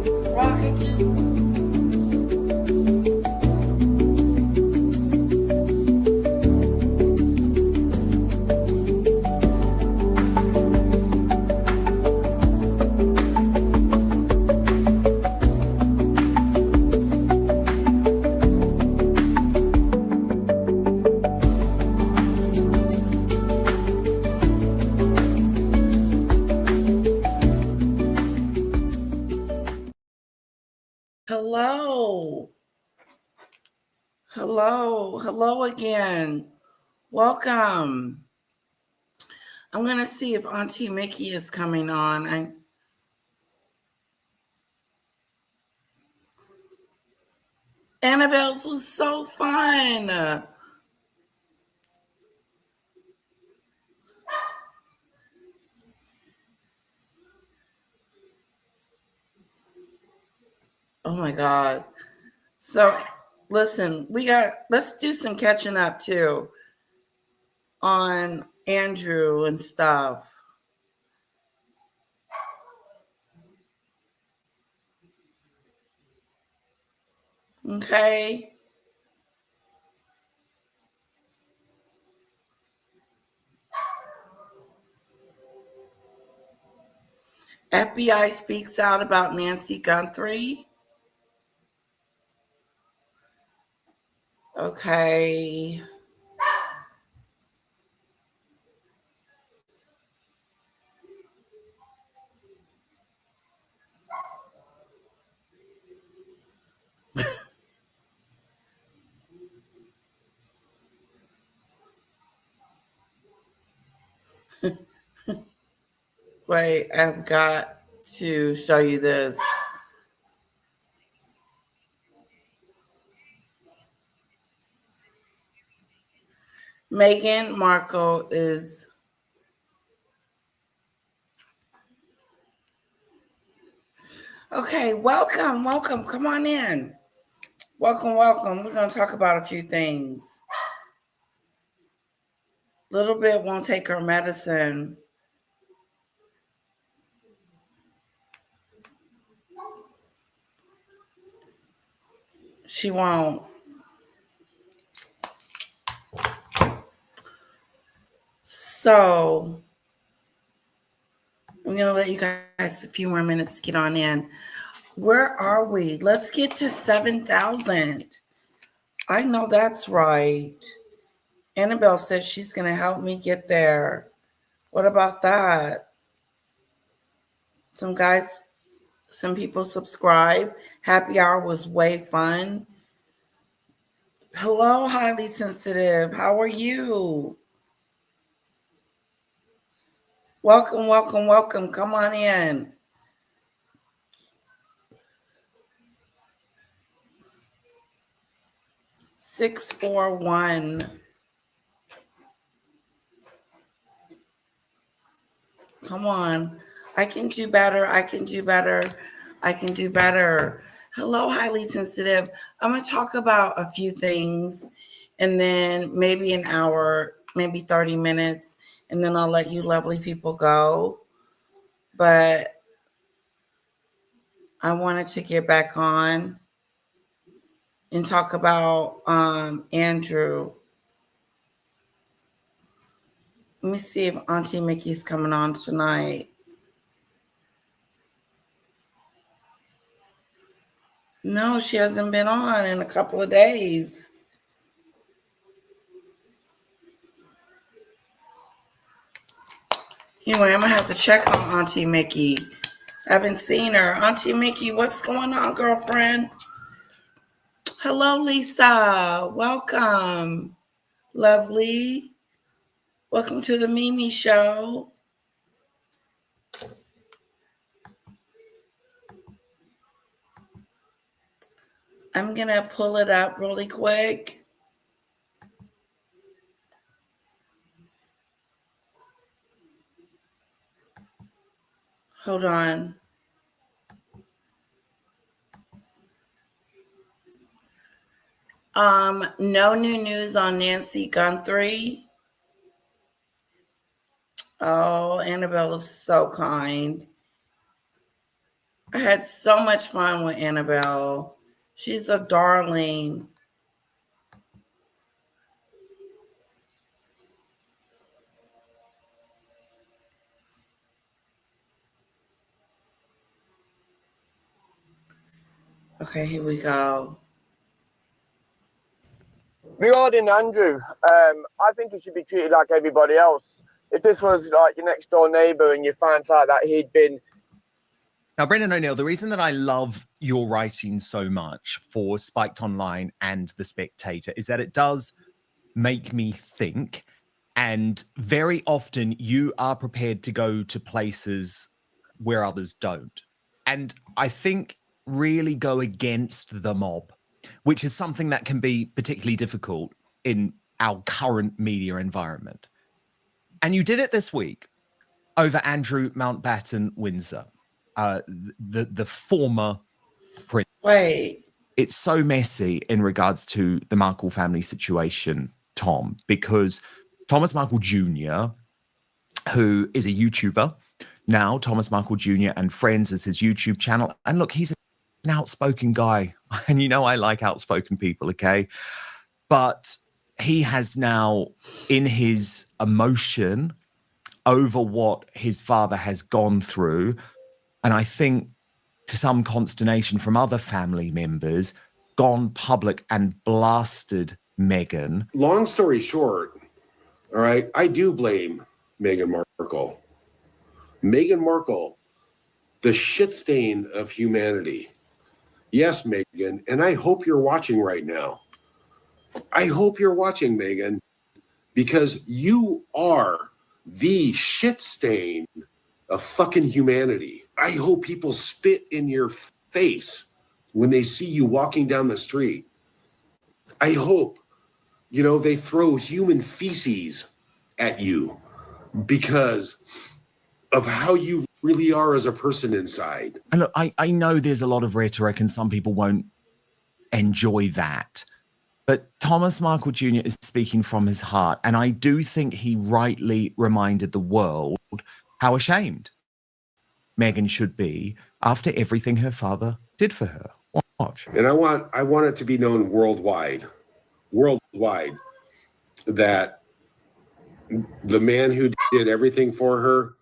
Rocket. Hello. Hello again. Welcome. I'm going to see if Auntie Mickey is coming on. Annabelle's was so fun. Oh my God. So listen, let's do some catching up too on Andrew and stuff. Okay. FBI speaks out about Nancy Guthrie. Okay. Wait, I've got to show you this. Meghan Markle is okay. Welcome. Come on in. Welcome. We're going to talk about a few things. Little bit won't take her medicine. She won't. So I'm going to let you guys a few more minutes to get on in. Where are we? Let's get to 7,000. I know that's right. Annabelle said she's going to help me get there. What about that? Some people subscribe. Happy hour was way fun. Hello, highly sensitive. How are you? Welcome. Come on in. 641. Come on. I can do better. Hello, highly sensitive. I'm going to talk about a few things and then maybe an hour, maybe 30 minutes, and then I'll let you lovely people go. But I wanted to get back on and talk about Andrew. Let me see if Auntie Mickey's coming on tonight. No, she hasn't been on in a couple of days. Anyway, I'm going to have to check on Auntie Mickey. I haven't seen her. Auntie Mickey, what's going on, girlfriend? Hello, Lisa. Welcome. Lovely. Welcome to the Mimi Show. I'm going to pull it up really quick. Hold on. No new news on Nancy Guthrie. Oh, Annabelle is so kind. I had so much fun with Annabelle. She's a darling. Okay, here we go. Regarding Andrew, I think he should be treated like everybody else. If this was like your next door neighbour and you found out that he'd been... Now, Brendan O'Neill, the reason that I love your writing so much for Spiked Online and The Spectator is that it does make me think, and very often you are prepared to go to places where others don't. And I think really go against the mob, which is something that can be particularly difficult in our current media environment. And you did it this week over Andrew Mountbatten Windsor, the former prince. Wait. It's so messy in regards to the Markle family situation, Tom, because Thomas Markle Jr., who is a YouTuber now, Thomas Markle Jr. and Friends is his YouTube channel. And look, he's an outspoken guy. And you know I like outspoken people, okay? But he has now, in his emotion over what his father has gone through, and I think to some consternation from other family members, gone public and blasted Meghan. Long story short, all right, I do blame Meghan Markle. Meghan Markle, the shit stain of humanity. Yes, Meghan, and I hope you're watching right now. I hope you're watching, Meghan, because you are the shit stain of fucking humanity. I hope people spit in your face when they see you walking down the street. I hope, they throw human feces at you because of how you really are as a person inside. And look, I know there's a lot of rhetoric and some people won't enjoy that. But Thomas Markle Jr. is speaking from his heart. And I do think he rightly reminded the world how ashamed Meghan should be after everything her father did for her. Watch. And I want it to be known worldwide, that the man who did everything for her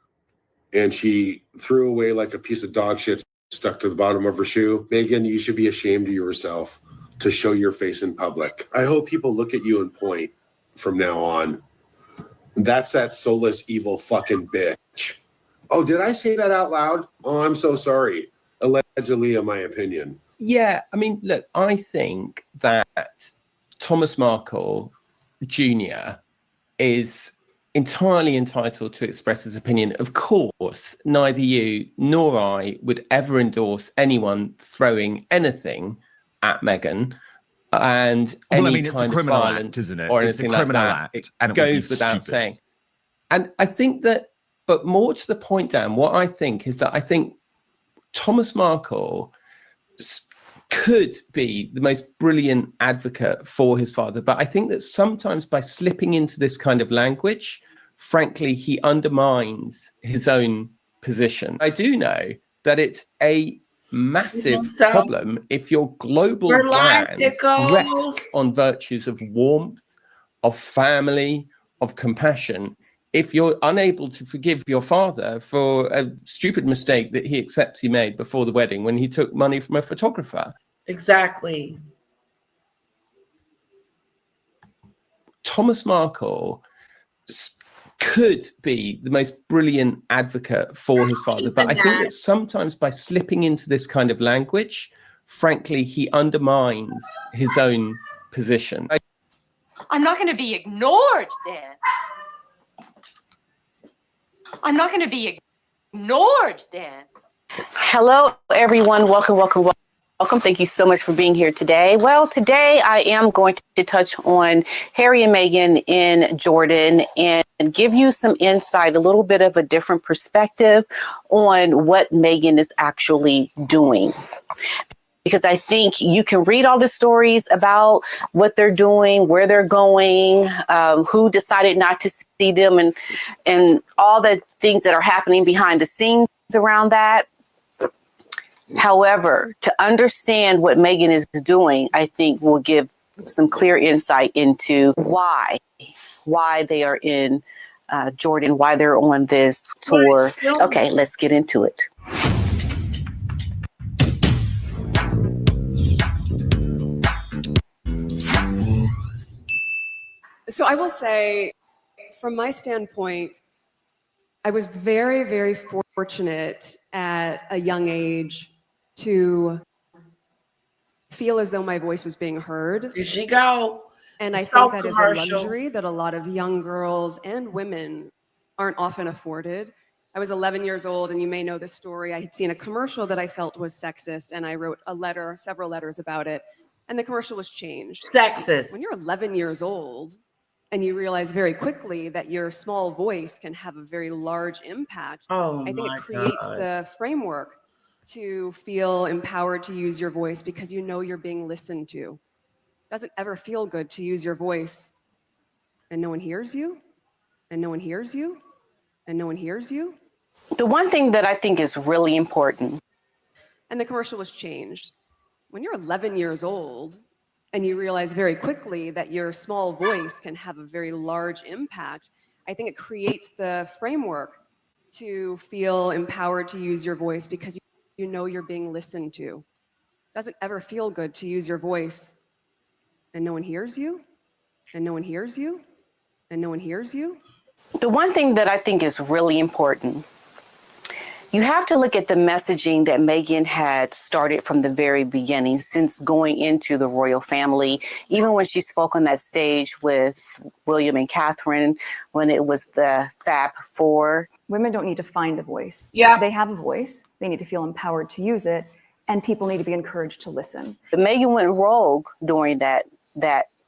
and she threw away like a piece of dog shit stuck to the bottom of her shoe, Meghan, you should be ashamed of yourself to show your face in public. I hope people look at you and point from now on. That's that soulless, evil fucking bitch. Oh, did I say that out loud? Oh, I'm so sorry. Allegedly, in my opinion. Yeah, I mean, look, I think that Thomas Markle Jr. is entirely entitled to express his opinion. Of course, neither you nor I would ever endorse anyone throwing anything at Meghan, and it's a criminal act, isn't it? It's a criminal act, and it goes without saying. And I think that, but more to the point, Dan, what I think is that I think Thomas Markle could be the most brilliant advocate for his father, but I think that sometimes by slipping into this kind of language, frankly, he undermines his own position. I do know that it's a massive problem if your global brand rests on virtues of warmth, of family, of compassion. If you're unable to forgive your father for a stupid mistake that he accepts he made before the wedding when he took money from a photographer. Exactly. Thomas Markle could be the most brilliant advocate for his father, but I think that sometimes by slipping into this kind of language, frankly, he undermines his own position. I'm not going to be ignored, Dan. I'm not going to be ignored, Dan. Hello, everyone. Welcome. Thank you so much for being here today. Well, today I am going to touch on Harry and Meghan in Jordan and give you some insight, a little bit of a different perspective on what Meghan is actually doing. Because I think you can read all the stories about what they're doing, where they're going, who decided not to see them, and all the things that are happening behind the scenes around that. However, to understand what Meghan is doing, I think will give some clear insight into why they are in Jordan, why they're on this tour. Okay, let's get into it. So I will say, from my standpoint, I was very, very fortunate at a young age to feel as though my voice was being heard. Here she go. And I think that is a luxury that a lot of young girls and women aren't often afforded. I was 11 years old, and you may know this story. I had seen a commercial that I felt was sexist, and I wrote a letter, several letters about it, and the commercial was changed. Sexist. When you're 11 years old, and you realize very quickly that your small voice can have a very large impact, I think it creates the framework to feel empowered to use your voice because you know you're being listened to. It doesn't ever feel good to use your voice and no one hears you, and no one hears you, and no one hears you. The one thing that I think is really important. And the commercial was changed. When you're 11 years old, and you realize very quickly that your small voice can have a very large impact, I think it creates the framework to feel empowered to use your voice because you know you're being listened to. It doesn't ever feel good to use your voice and no one hears you, and no one hears you, and no one hears you. The one thing that I think is really important, you have to look at the messaging that Meghan had started from the very beginning, since going into the royal family, even when she spoke on that stage with William and Catherine, when it was the Fab Four. Women don't need to find a voice. Yeah. They have a voice. They need to feel empowered to use it, and people need to be encouraged to listen. But Meghan went rogue during that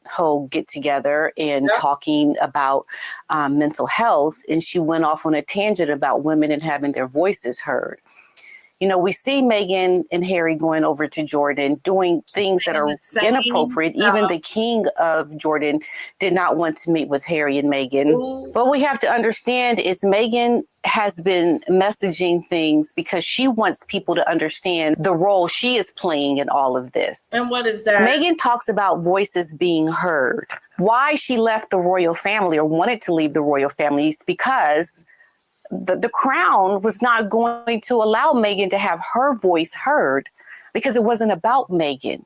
whole get together and talking about mental health, and she went off on a tangent about women and having their voices heard. You know, we see Meghan and Harry going over to Jordan, doing things that are inappropriate. Even the king of Jordan did not want to meet with Harry and Meghan. Ooh. What we have to understand is Meghan has been messaging things because she wants people to understand the role she is playing in all of this. And what is that? Meghan talks about voices being heard. Why she left the royal family or wanted to leave the royal family is because the crown was not going to allow Meghan to have her voice heard, because it wasn't about Meghan.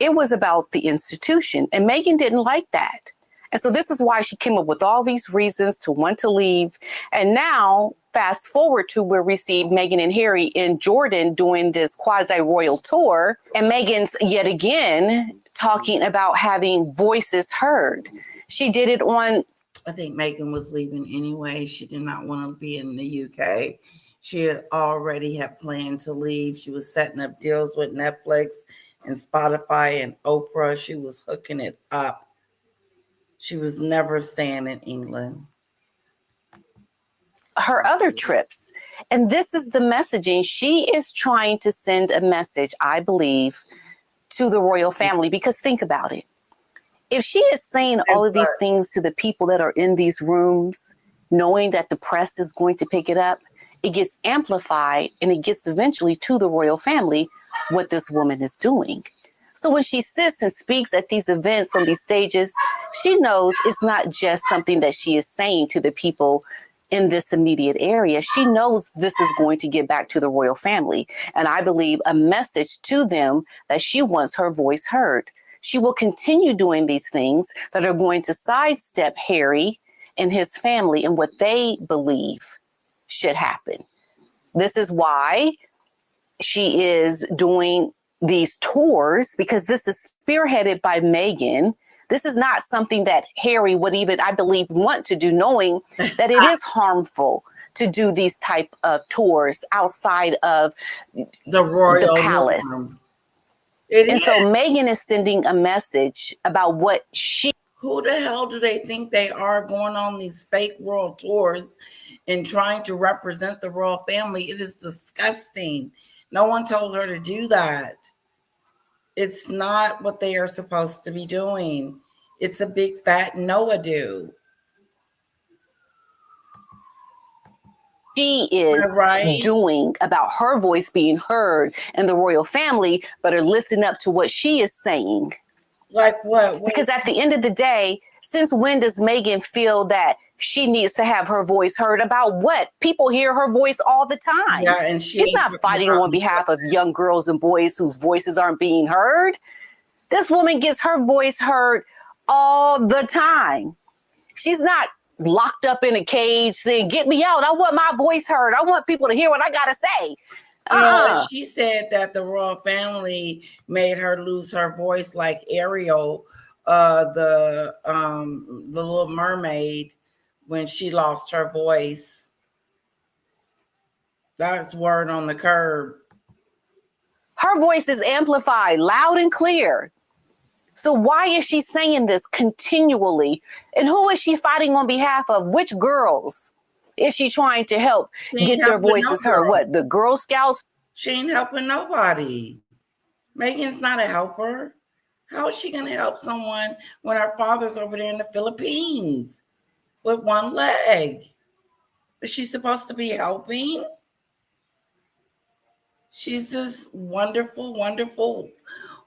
It was about the institution. And Meghan didn't like that. And so this is why she came up with all these reasons to want to leave. And now, fast forward to where we see Meghan and Harry in Jordan doing this quasi-royal tour. And Meghan's yet again talking about having voices heard. She did it on... I think Meghan was leaving anyway. She did not want to be in the UK. She had already had planned to leave. She was setting up deals with Netflix and Spotify and Oprah. She was hooking it up. She was never staying in England. Her other trips. And this is the messaging. She is trying to send a message, I believe, to the royal family, because think about it. If she is saying all of these things to the people that are in these rooms, knowing that the press is going to pick it up, it gets amplified and it gets eventually to the royal family what this woman is doing. So when she sits and speaks at these events on these stages, she knows it's not just something that she is saying to the people in this immediate area. She knows this is going to get back to the royal family. And I believe a message to them that she wants her voice heard. She will continue doing these things that are going to sidestep Harry and his family and what they believe should happen. This is why she is doing these tours, because this is spearheaded by Meghan. This is not something that Harry would even, I believe, want to do, knowing that it is harmful to do these type of tours outside of the royal palace. Room. So Meghan is sending a message about what she... Who the hell do they think they are, going on these fake royal tours and trying to represent the royal family? It is disgusting. No one told her to do that. It's not what they are supposed to be doing. It's a big fat no-a-do. she is doing about her voice being heard in the royal family, better listen up to what she is saying. Like what? Because at the end of the day, since when does Meghan feel that she needs to have her voice heard about what? People hear her voice all the time. Yeah, and she's not fighting on behalf of young girls and boys whose voices aren't being heard. This woman gets her voice heard all the time. She's not locked up in a cage saying, get me out. I want my voice heard. I want people to hear what I got to say. She said that the royal family made her lose her voice like Ariel, the Little Mermaid, when she lost her voice. That's word on the curb. Her voice is amplified loud and clear. So why is she saying this continually? And who is she fighting on behalf of? Which girls is she trying to help get their voices heard? What, the Girl Scouts? She ain't helping nobody. Meghan's not a helper. How is she going to help someone when her father's over there in the Philippines with one leg? Is she supposed to be helping? She's this wonderful, wonderful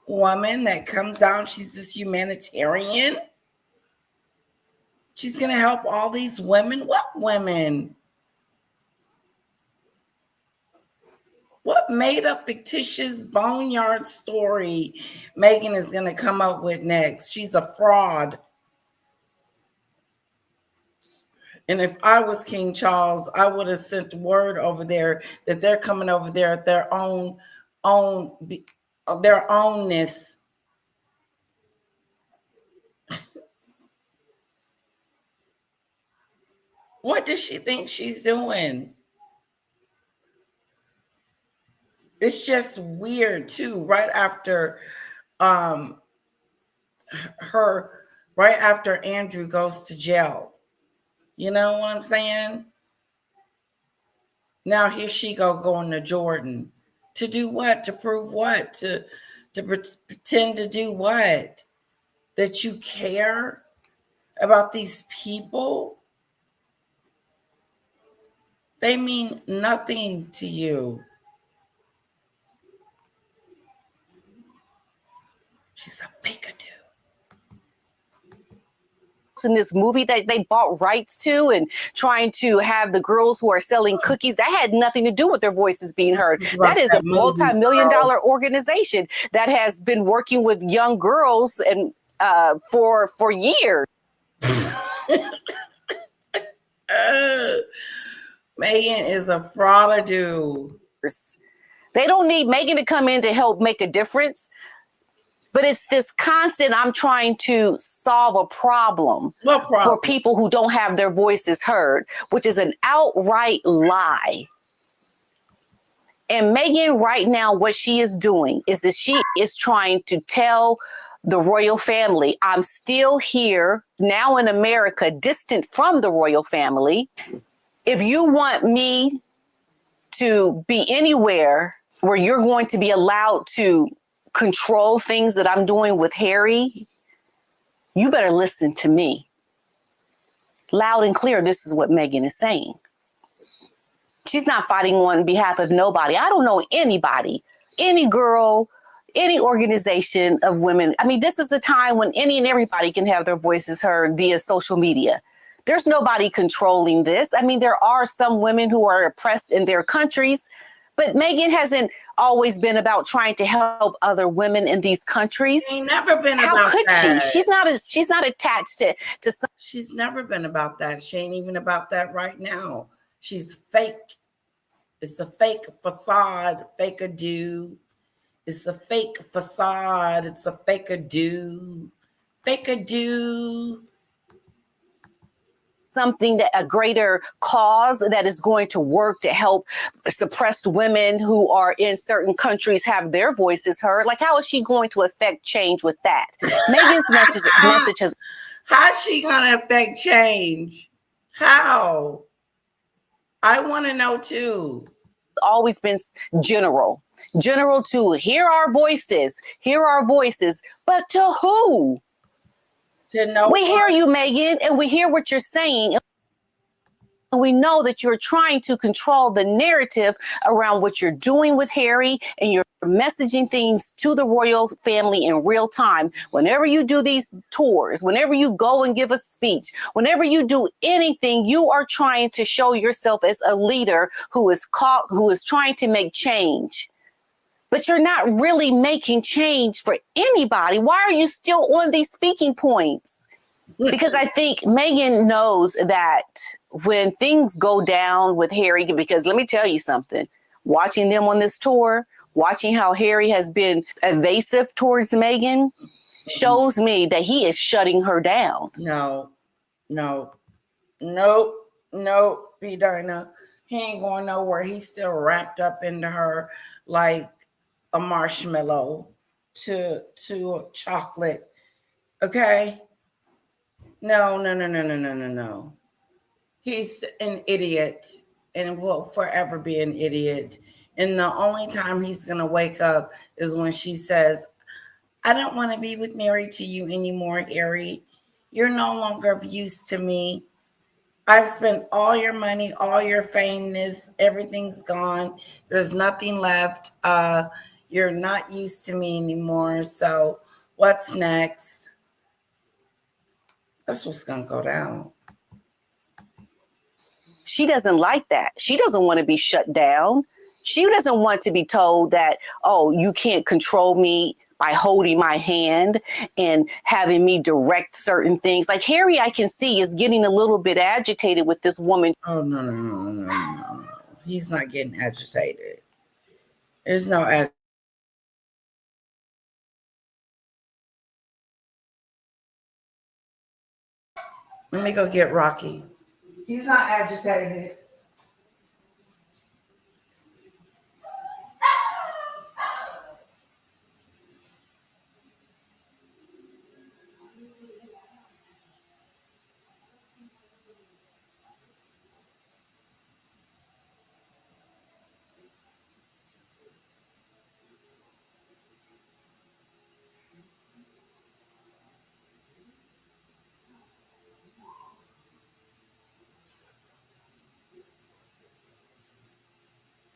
woman that comes out. She's this humanitarian. She's going to help all these women. What women? What made up fictitious boneyard story Meghan is going to come up with next? She's a fraud. And if I was King Charles, I would have sent word over there that they're coming over there at their ownness. What does she think she's doing? It's just weird too. Right after Andrew goes to jail. You know what I'm saying? Now here she going to Jordan. To do what? To prove what? To pretend to do what? That you care about these people? They mean nothing to you. She's a fake-a-do. In this movie that they bought rights to and trying to have the girls who are selling cookies, that had nothing to do with their voices being heard. That is a multi-million-dollar organization that has been working with young girls and for years. Meghan is a fraud-a-do. They don't need Meghan to come in to help make a difference. But it's this constant, I'm trying to solve a problem for people who don't have their voices heard, which is an outright lie. And Meghan right now, what she is doing is that she is trying to tell the royal family, I'm still here now in America, distant from the royal family. If you want me to be anywhere where you're going to be allowed to control things that I'm doing with Harry, you better listen to me. Loud and clear, this is what Meghan is saying. She's not fighting on behalf of nobody. I don't know anybody, any girl, any organization of women. I mean, this is a time when any and everybody can have their voices heard via social media. There's nobody controlling this. I mean, there are some women who are oppressed in their countries, but Meghan hasn't always been about trying to help other women in these countries. She ain't never been How about could that. she? She's not attached to some. She's never been about that. She ain't even about that right now. She's fake. It's a fake facade, fake-a-do. It's a fake facade. It's a fake-a-do. Fake-a-do. Something that a greater cause that is going to work to help suppressed women who are in certain countries have their voices heard. Like, how is she going to affect change with that? Meghan's message has. How's she going to affect change? How? I want to know too. Always been general to hear our voices, but to who? To know we hear you, Meghan, and we hear what you're saying. we know that you're trying to control the narrative around what you're doing with Harry, and you're messaging things to the royal family in real time. Whenever you do these tours, whenever you go and give a speech, whenever you do anything, you are trying to show yourself as a leader who is trying to make change. But you're not really making change for anybody. Why are you still on these speaking points? Because I think Meghan knows that when things go down with Harry, because let me tell you something, watching them on this tour, watching how Harry has been evasive towards Meghan shows me that he is shutting her down. No, P. Dinah. He ain't going nowhere. He's still wrapped up into her like a marshmallow to chocolate. Okay? No. He's an idiot and will forever be an idiot. And the only time he's going to wake up is when she says, I don't want to be married to you anymore, Harry. You're no longer of use to me. I've spent all your money, all your fameness, everything's gone. There's nothing left. You're not used to me anymore. So what's next? That's what's going to go down. She doesn't like that. She doesn't want to be shut down. She doesn't want to be told that, oh, you can't control me by holding my hand and having me direct certain things. Like Harry, I can see, is getting a little bit agitated with this woman. Oh, no. He's not getting agitated. There's no agitation. Let me go get Rocky. He's not agitated.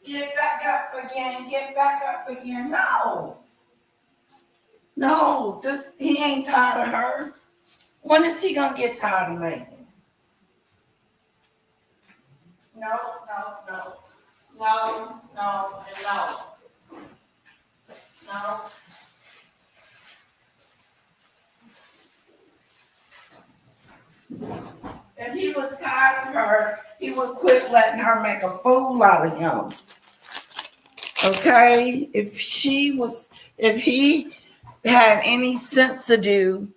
Get back up again. No, he ain't tired of her. When is he gonna get tired of Meghan? No. If he was tired of her, he would quit letting her make a fool out of him. Okay? If he had any sense to do,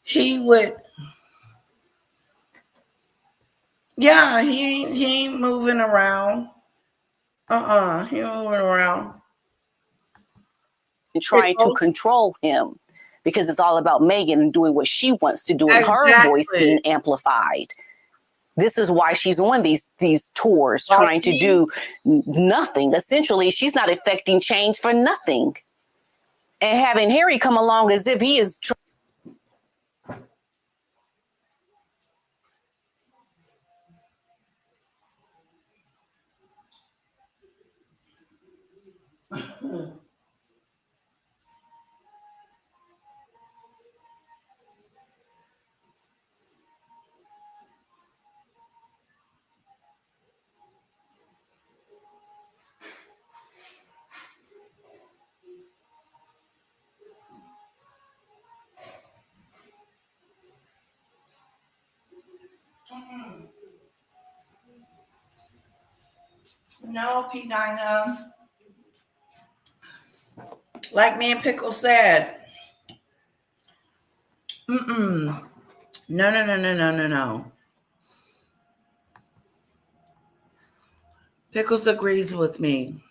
he would. Yeah, he ain't moving around. He ain't moving around. And trying to control him because it's all about Meghan and doing what she wants to do, and her voice being amplified. This is why she's on these tours, trying to do nothing. Essentially, she's not affecting change for nothing. And having Harry come along as if he is No, P. Dinah. Like me and Pickle said. No. Pickles agrees with me.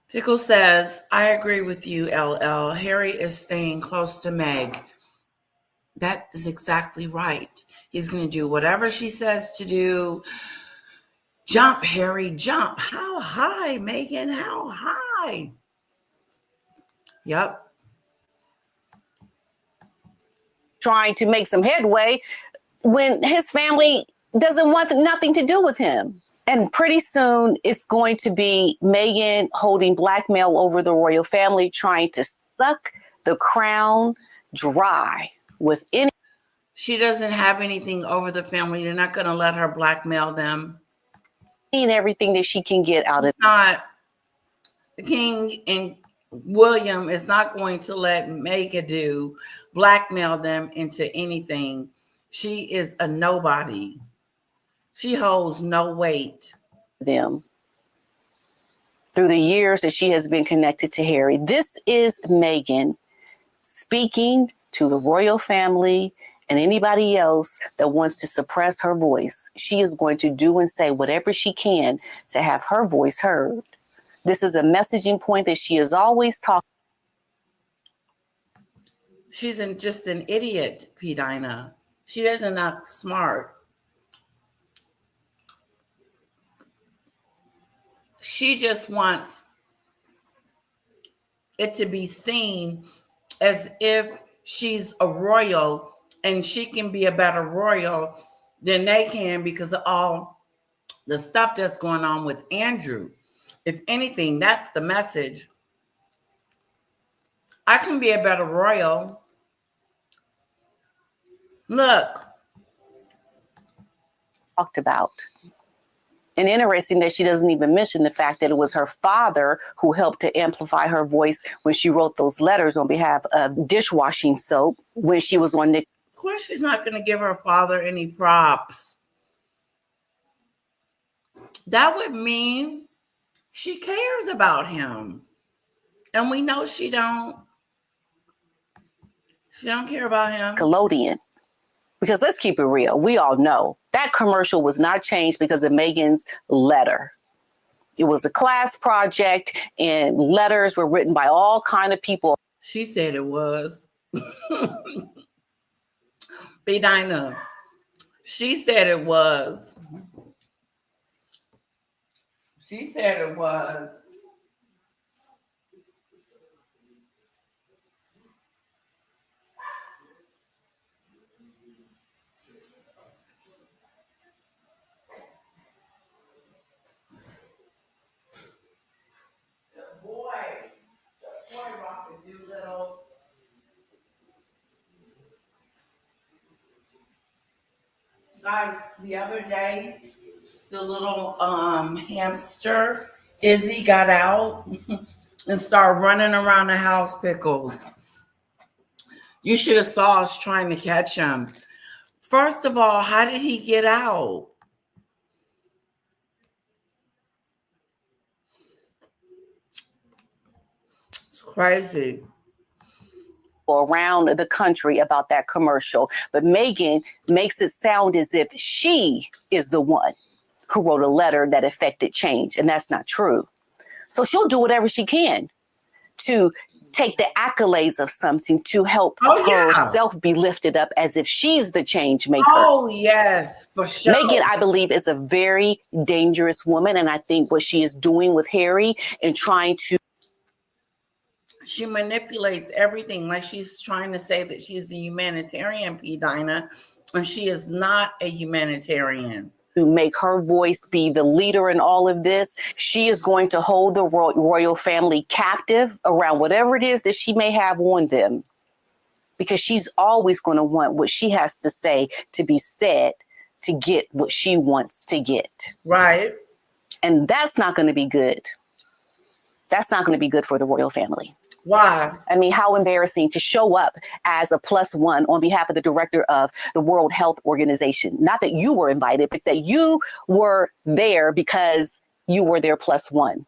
Pickle says, I agree with you, LL. Harry is staying close to Meg. That is exactly right. He's going to do whatever she says to do. Jump, Harry, jump. How high, Meghan? How high? Yep. trying to make some headway. when his family doesn't want nothing to do with him. And pretty soon it's going to be Meghan holding blackmail over the royal family, trying to suck the crown dry with any. She doesn't have anything over the family. They're not going to let her blackmail them. And everything that she can get out of. Not the king and William is not going to let Meghan blackmail them into anything. She is a nobody. She holds no weight. Them through the years that she has been connected to Harry. This is Meghan speaking to the royal family and anybody else that wants to suppress her voice. She is going to do and say whatever she can to have her voice heard. This is a messaging point that she is always talking. She's just an idiot, P. Dinah. She doesn't act smart. She just wants it to be seen as if she's a royal and she can be a better royal than they can because of all the stuff that's going on with Andrew. If anything, that's the message. I can be a better royal. Look. Talked about. And interesting that she doesn't even mention the fact that it was her father who helped to amplify her voice when she wrote those letters on behalf of dishwashing soap when she was on Nick. Of course, she's not going to give her father any props. That would mean she cares about him. And we know she don't. She don't care about him. Nickelodeon. Because let's keep it real. We all know that commercial was not changed because of Meghan's letter. It was a class project and letters were written by all kind of people. She said it was. B. Dinah. She said it was. She said it was. Guys, the other day, the little hamster, Izzy, got out and started running around the house, Pickles. You should have saw us trying to catch him. First of all, how did he get out? It's crazy. Around the country about that commercial, but Meghan makes it sound as if she is the one who wrote a letter that affected change, and that's not true. So she'll do whatever she can to take the accolades of something to help herself be lifted up as if she's the change maker. Oh, yes, for sure. Meghan, I believe, is a very dangerous woman, and I think what she is doing with Harry and trying to she manipulates everything, like she's trying to say that she's a humanitarian, P. Dinah, and she is not a humanitarian. To make her voice be the leader in all of this, she is going to hold the royal family captive around whatever it is that she may have on them, because she's always going to want what she has to say to be said to get what she wants to get. Right. And that's not going to be good. That's not going to be good for the royal family. Why? I mean, how embarrassing to show up as a +1 on behalf of the director of the World Health Organization. Not that you were invited, but that you were there because you were their +1.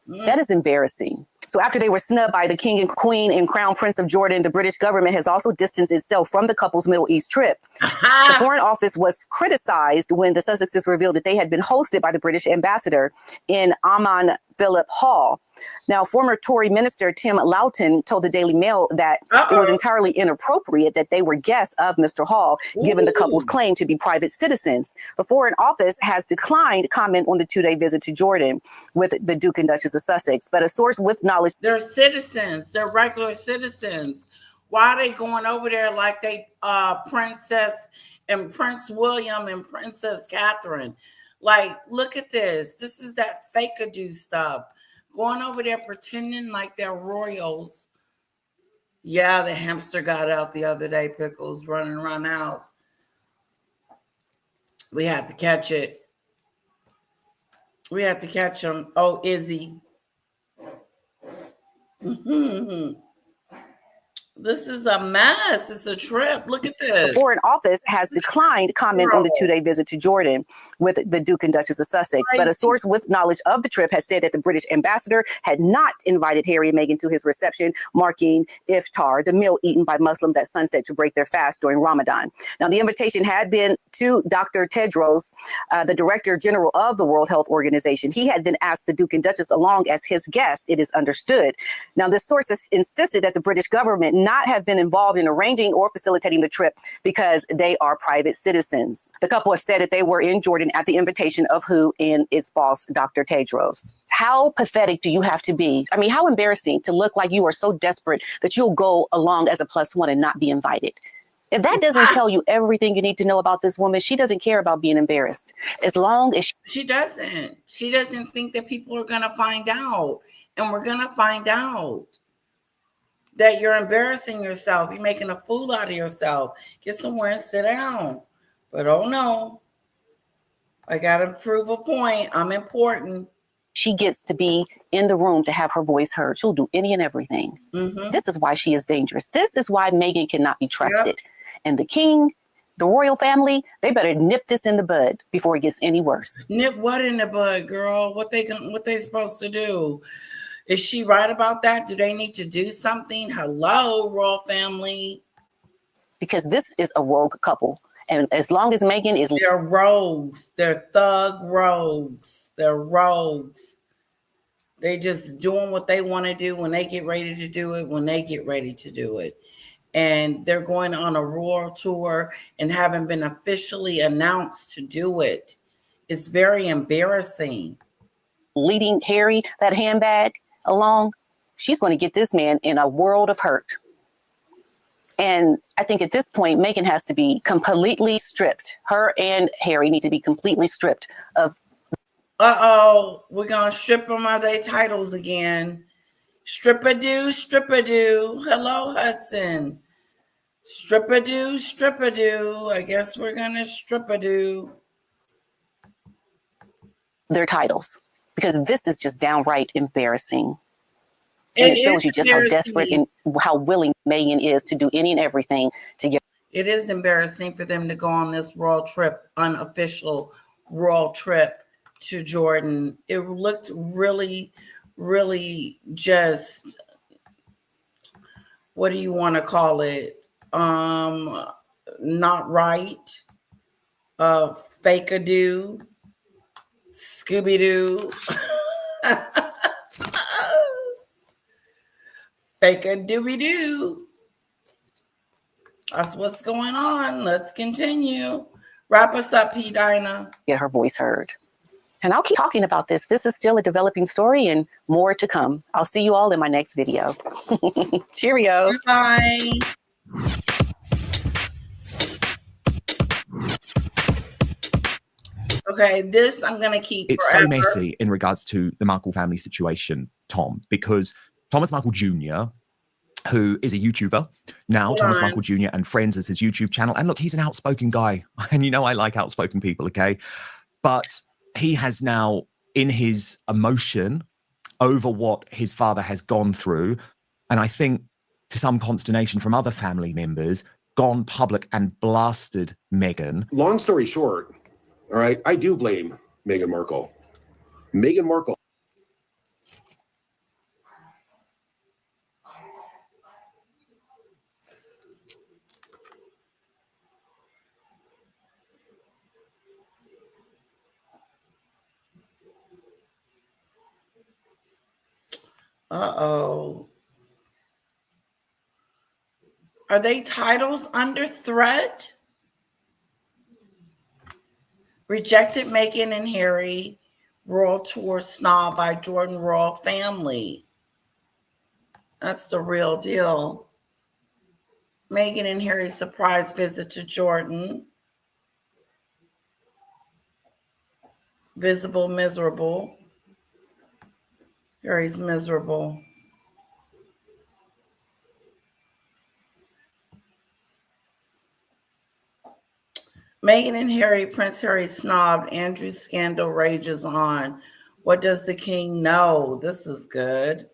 That is embarrassing. So after they were snubbed by the King and Queen and Crown Prince of Jordan, the British government has also distanced itself from the couple's Middle East trip. The Foreign Office was criticized when the Sussexes revealed that they had been hosted by the British ambassador in Amman, Philip Hall. Now, former Tory minister Tim Loughton told the Daily Mail that it was entirely inappropriate that they were guests of Mr. Hall, given the couple's claim to be private citizens. The Foreign Office has declined comment on the 2-day visit to Jordan with the Duke and Duchess of Sussex, but a source with knowledge. They're citizens. They're regular citizens. Why are they going over there like they Princess and Prince William and Princess Catherine? Like, look at this. This is that fake-a-do stuff. Going over there pretending like they're royals. Yeah, the hamster got out the other day, Pickles, running around the house. We had to catch it. We had to catch him. Oh, Izzy. This is a mess. It's a trip. Look at this. The Foreign Office has declined comment on the 2-day visit to Jordan with the Duke and Duchess of Sussex. But a source with knowledge of the trip has said that the British ambassador had not invited Harry and Meghan to his reception, marking iftar, the meal eaten by Muslims at sunset to break their fast during Ramadan. Now, the invitation had been to Dr. Tedros, the Director General of the World Health Organization. He had then asked the Duke and Duchess along as his guest, it is understood. Now, this source has insisted that the British government not have been involved in arranging or facilitating the trip because they are private citizens. The couple have said that they were in Jordan at the invitation of WHO and its boss, Dr. Tedros. How pathetic do you have to be? I mean, how embarrassing to look like you are so desperate that you'll go along as a +1 and not be invited. If that doesn't tell you everything you need to know about this woman, she doesn't care about being embarrassed. As long as she doesn't. She doesn't think that people are going to find out. And we're going to find out that you're embarrassing yourself. You're making a fool out of yourself. Get somewhere and sit down. But oh no, I got to prove a point. I'm important. She gets to be in the room to have her voice heard. She'll do any and everything. This is why she is dangerous. This is why Meghan cannot be trusted. Yep. And the king, the royal family, they better nip this in the bud before it gets any worse. Nip what in the bud, girl? What they supposed to do? Is she right about that? Do they need to do something? Hello, royal family. Because this is a rogue couple. And as long as Meghan is... They're rogues. They're thug rogues. They're rogues. They just doing what they want to do when they get ready to do it, when they get ready to do it. And they're going on a royal tour and haven't been officially announced to do it. It's very embarrassing. Leading Harry, that handbag, along, she's going to get this man in a world of hurt. And I think at this point, Meghan has to be completely stripped. Her and Harry need to be completely stripped of. We're going to strip them of their titles again. Strip-a-doo, strip-a-doo. Hello, Hudson. Strip-a-doo, strip-a-doo. I guess we're going to strip-a-doo. Their titles. Because this is just downright embarrassing. And it shows you just how desperate and how willing Meghan is to do any and everything to get. It is embarrassing for them to go on this royal trip, unofficial royal trip to Jordan. It looked really, really just, what do you want to call it? Not right. Fake-a-do. Scooby-Doo. Fake-a-dooby-doo. That's what's going on. Let's continue. Wrap us up, P. Dinah. Get her voice heard. And I'll keep talking about this. This is still a developing story and more to come. I'll see you all in my next video. Cheerio. Bye. Okay, this I'm going to keep It's forever. so messy in regards to the Markle family situation, Tom, because Thomas Markle Jr., who is a YouTuber now, Thomas Markle Jr. and Friends is his YouTube channel. And look, he's an outspoken guy. And you know I like outspoken people, okay? But he has now, in his emotion over what his father has gone through, and I think to some consternation from other family members, gone public and blasted Meghan. Long story short, all right, I do blame Meghan Markle. Meghan Markle. Uh-oh. Are they titles under threat? Rejected Meghan and Harry Royal Tour snob by Jordan Royal family. That's the real deal. Meghan and Harry's surprise visit to Jordan. Visible, miserable. Harry's miserable. Meghan and Harry, Prince Harry snobbed. Andrew's scandal rages on. What does the king know? This is good.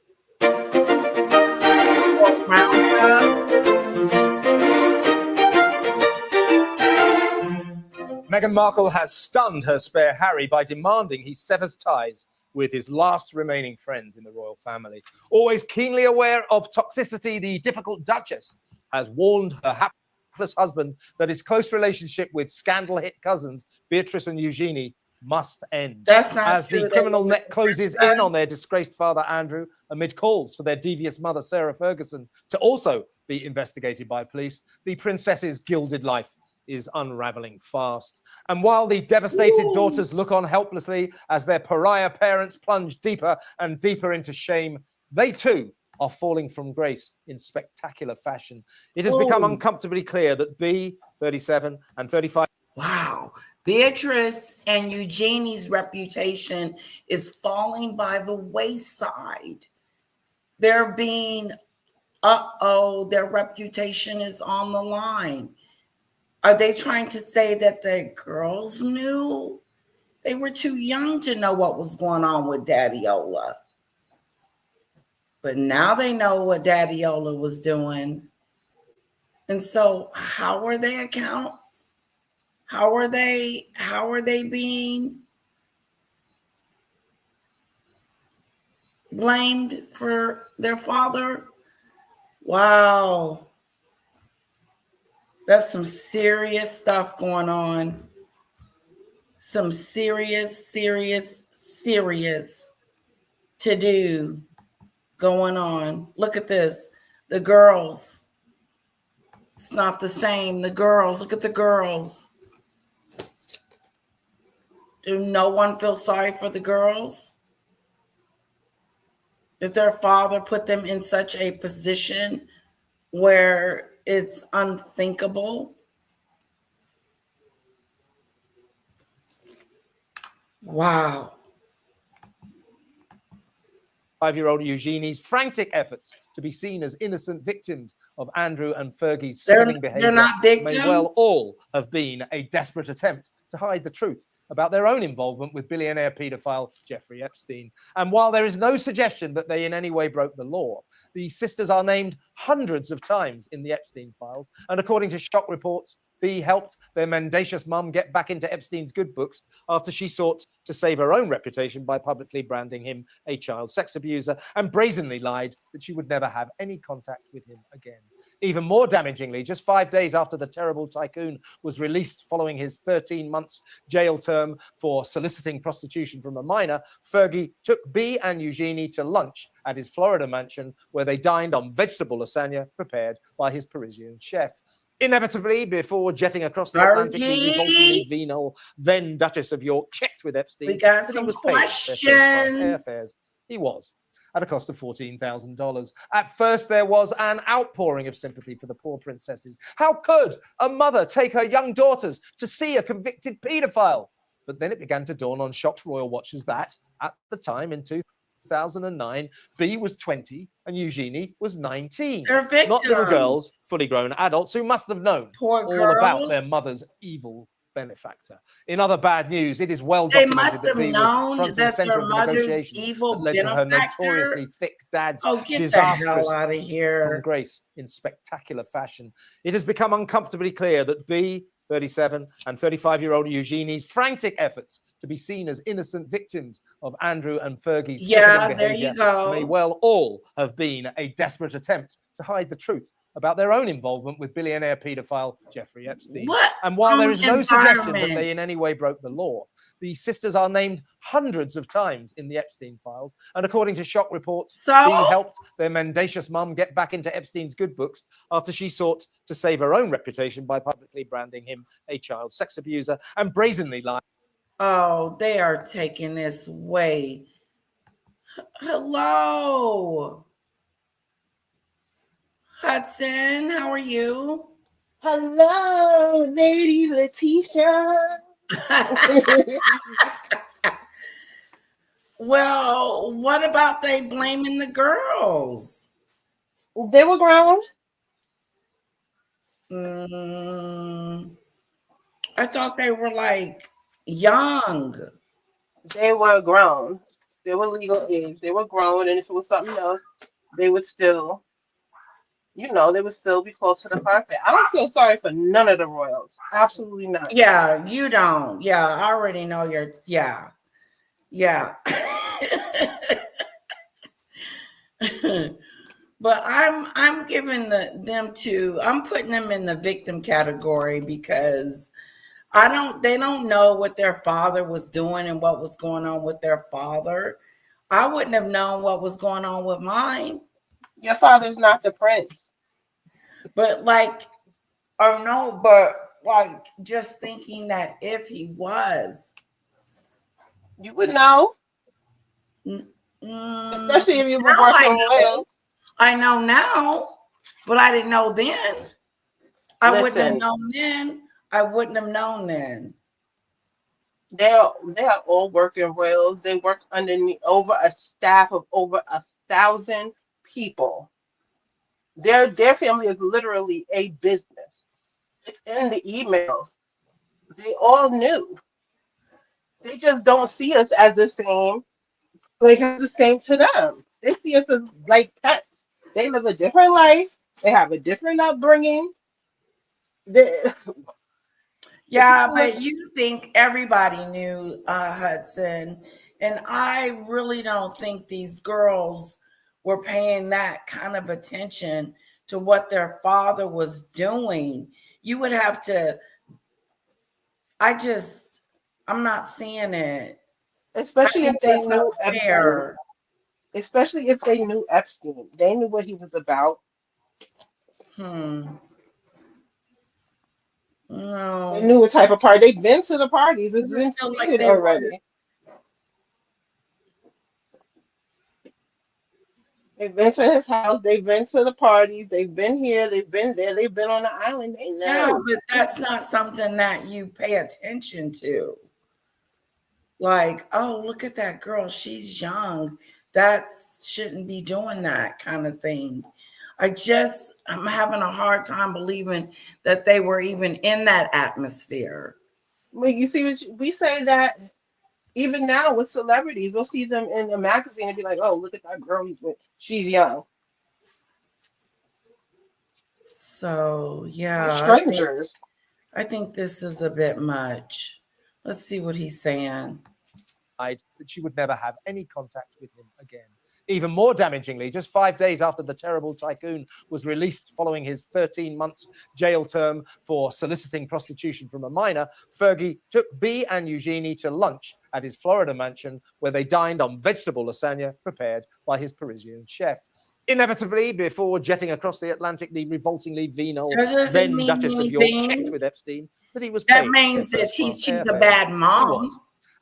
Meghan Markle has stunned her spare Harry by demanding he severs ties with his last remaining friends in the royal family. Always keenly aware of toxicity, the difficult Duchess has warned her hapless husband that his close relationship with scandal-hit cousins Beatrice and Eugenie must end. That's not As true. the criminal net closes in on their disgraced father Andrew, amid calls for their devious mother Sarah Ferguson to also be investigated by police, the princess's gilded life is unraveling fast. And while the devastated daughters look on helplessly as their pariah parents plunge deeper and deeper into shame, they too are falling from grace in spectacular fashion. It has become uncomfortably clear that B, 37 and 35... Wow. Beatrice and Eugenie's reputation is falling by the wayside. They're being, their reputation is on the line. Are they trying to say that the girls knew? They were too young to know what was going on with Daddy-Ola. But now they know what Daddy-Ola was doing. And so how are they How are they being blamed for their father? Wow. That's some serious stuff going on. Some serious to do going on. Look at this. The girls. It's not the same. The girls. Look at the girls. Do no one feel sorry for the girls? If their father put them in such a position where it's unthinkable? Wow. 5-year-old Eugenie's frantic efforts to be seen as innocent victims of Andrew and Fergie's sickening behavior may well all have been a desperate attempt to hide the truth about their own involvement with billionaire paedophile Jeffrey Epstein. And while there is no suggestion that they in any way broke the law, the sisters are named hundreds of times in the Epstein files. And according to shock reports, B helped their mendacious mum get back into Epstein's good books after she sought to save her own reputation by publicly branding him a child sex abuser and brazenly lied that she would never have any contact with him again. Even more damagingly, just 5 days after the terrible tycoon was released following his 13 months jail term for soliciting prostitution from a minor, Fergie took B and Eugenie to lunch at his Florida mansion where they dined on vegetable lasagna prepared by his Parisian chef. Inevitably, before jetting across the Atlantic, the revoltingly venal then Duchess of York checked with Epstein we got that some he was questions. paying their first-class airfares. He was, at a cost of $14,000. At first, there was an outpouring of sympathy for the poor princesses. How could a mother take her young daughters to see a convicted paedophile? But then it began to dawn on shocked royal watchers that, at the time in 2009, B was 20 and Eugenie was 19. They're victims. Not little girls, fully grown adults who must have known all about their mother's evil benefactor. In other bad news, it is well documented that B was front and center of the negotiations that led to her notoriously thick dad's disastrous from grace in spectacular fashion. It has become uncomfortably clear that B, 37 and 35-year-old Eugenie's frantic efforts to be seen as innocent victims of Andrew and Fergie's sickening behavior may well all have been a desperate attempt to hide the truth about their own involvement with billionaire paedophile Jeffrey Epstein. And while there is no suggestion that they in any way broke the law, the sisters are named hundreds of times in the Epstein files. And according to shock reports, B helped their mendacious mum get back into Epstein's good books after she sought to save her own reputation by publicly branding him a child sex abuser and brazenly lied. Oh, they are taking this way. Hello. Hudson, how are you? Hello, Lady Letitia. Well, what about they blaming the girls? They were grown. I thought they were like young. They were grown. They were legal age. They were grown, and if it was something else, they would still, they would still be close to the carpet. I don't feel sorry for none of the royals. Absolutely not. Yeah, you don't. Yeah, I already know you're. Yeah. But I'm giving I'm putting them in the victim category because they don't know what their father was doing and what was going on with their father. I wouldn't have known what was going on with mine. Your father's not the prince. But just thinking that if he was, you would know. Especially if you were working royals. I know now, but I didn't know then. I wouldn't have known then. I wouldn't have known then. They are all working royals. They work underneath over a staff of over 1,000 people. Their family is literally a business. It's in the emails. They all knew. They just don't see us as the same. Like it's the same to them. They see us as like pets. They live a different life. They have a different upbringing. Yeah, but you think everybody knew Hudson, and I really don't think these girls were paying that kind of attention to what their father was doing. You would have to. I'm not seeing it. Especially if they knew Epstein. Especially if they knew Epstein. They knew what he was about. No. They knew what type of party. They've been to the parties. It's been stated already. They've been to his house. They've been to the parties. They've been here. They've been there. They've been on the island. They know. Yeah, but that's not something that you pay attention to. Like, oh, look at that girl. She's young. That shouldn't be doing that kind of thing. I'm having a hard time believing that they were even in that atmosphere. Well, you see, we say that even now with celebrities, we'll see them in a magazine and be like, oh, look at that girl. She's young. So, yeah. Strangers. I think this is a bit much. Let's see what he's saying. That she would never have any contact with him again. Even more damagingly, just 5 days after the terrible tycoon was released following his 13 months jail term for soliciting prostitution from a minor, Fergie took B and Eugenie to lunch at his Florida mansion, where they dined on vegetable lasagna prepared by his Parisian chef. Inevitably, before jetting across the Atlantic, the revoltingly venal then Duchess of York checked with Epstein that he was paying. That means that she's a bad mom.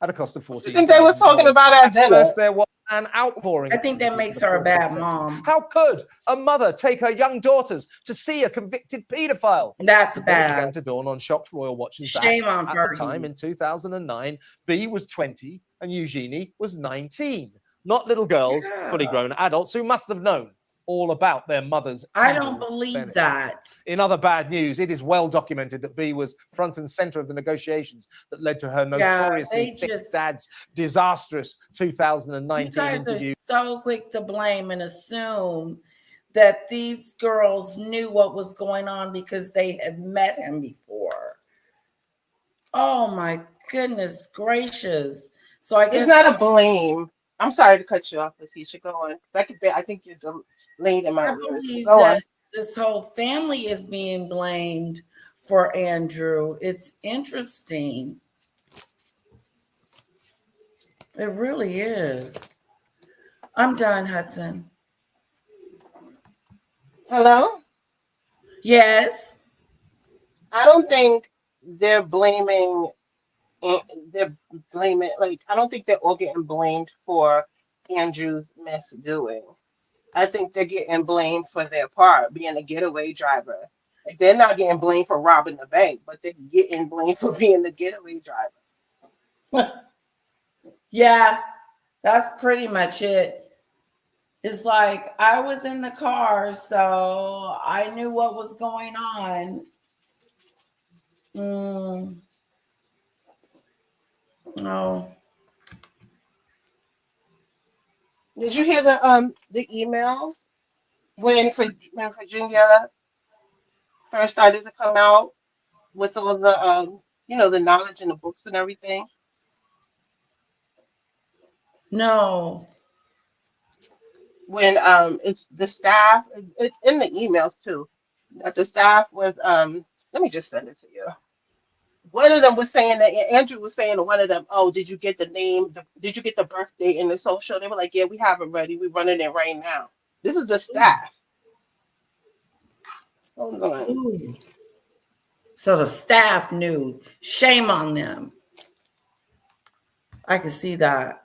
At a cost of $14,000. I think they were talking about at dinner. First, there was an outpouring. I think that makes her a bad mom. How could a mother take her young daughters to see a convicted paedophile? That's bad. It began to dawn on shocked royal watchers. Shame on her. At the time, in 2009, B was 20 and Eugenie was 19. Not little girls, fully grown adults who must have known all about their mothers. I don't believe that. In other bad news, it is well documented that B was front and center of the negotiations that led to her notoriously thick dad's disastrous 2019 interview. Are so quick to blame and assume that these girls knew what was going on because they had met him before. Oh my goodness gracious! So I guess it's not a blame. I'm sorry to cut you off, Letitia. Go on. I think you're delayed in my ears. Go on. This whole family is being blamed for Andrew. It's interesting. It really is. I'm done, Hudson. Hello? Yes. I don't think they're blaming. I don't think they're all getting blamed for Andrew's misdoing. I think they're getting blamed for their part, being a getaway driver. Like, they're not getting blamed for robbing the bank, but they're getting blamed for being the getaway driver. Yeah, that's pretty much it. It's like I was in the car, so I knew what was going on. No. Did you hear the emails when Virginia first started to come out with all the the knowledge in the books and everything? No. When it's the staff, it's in the emails too. That the staff was let me just send it to you. One of them was saying that Andrew was saying to one of them, "Oh, did you get the name? Did you get the birthday in the social?" They were like, "Yeah, we have it ready. We're running it right now." This is the staff. Hold on. Ooh. So the staff knew. Shame on them. I can see that.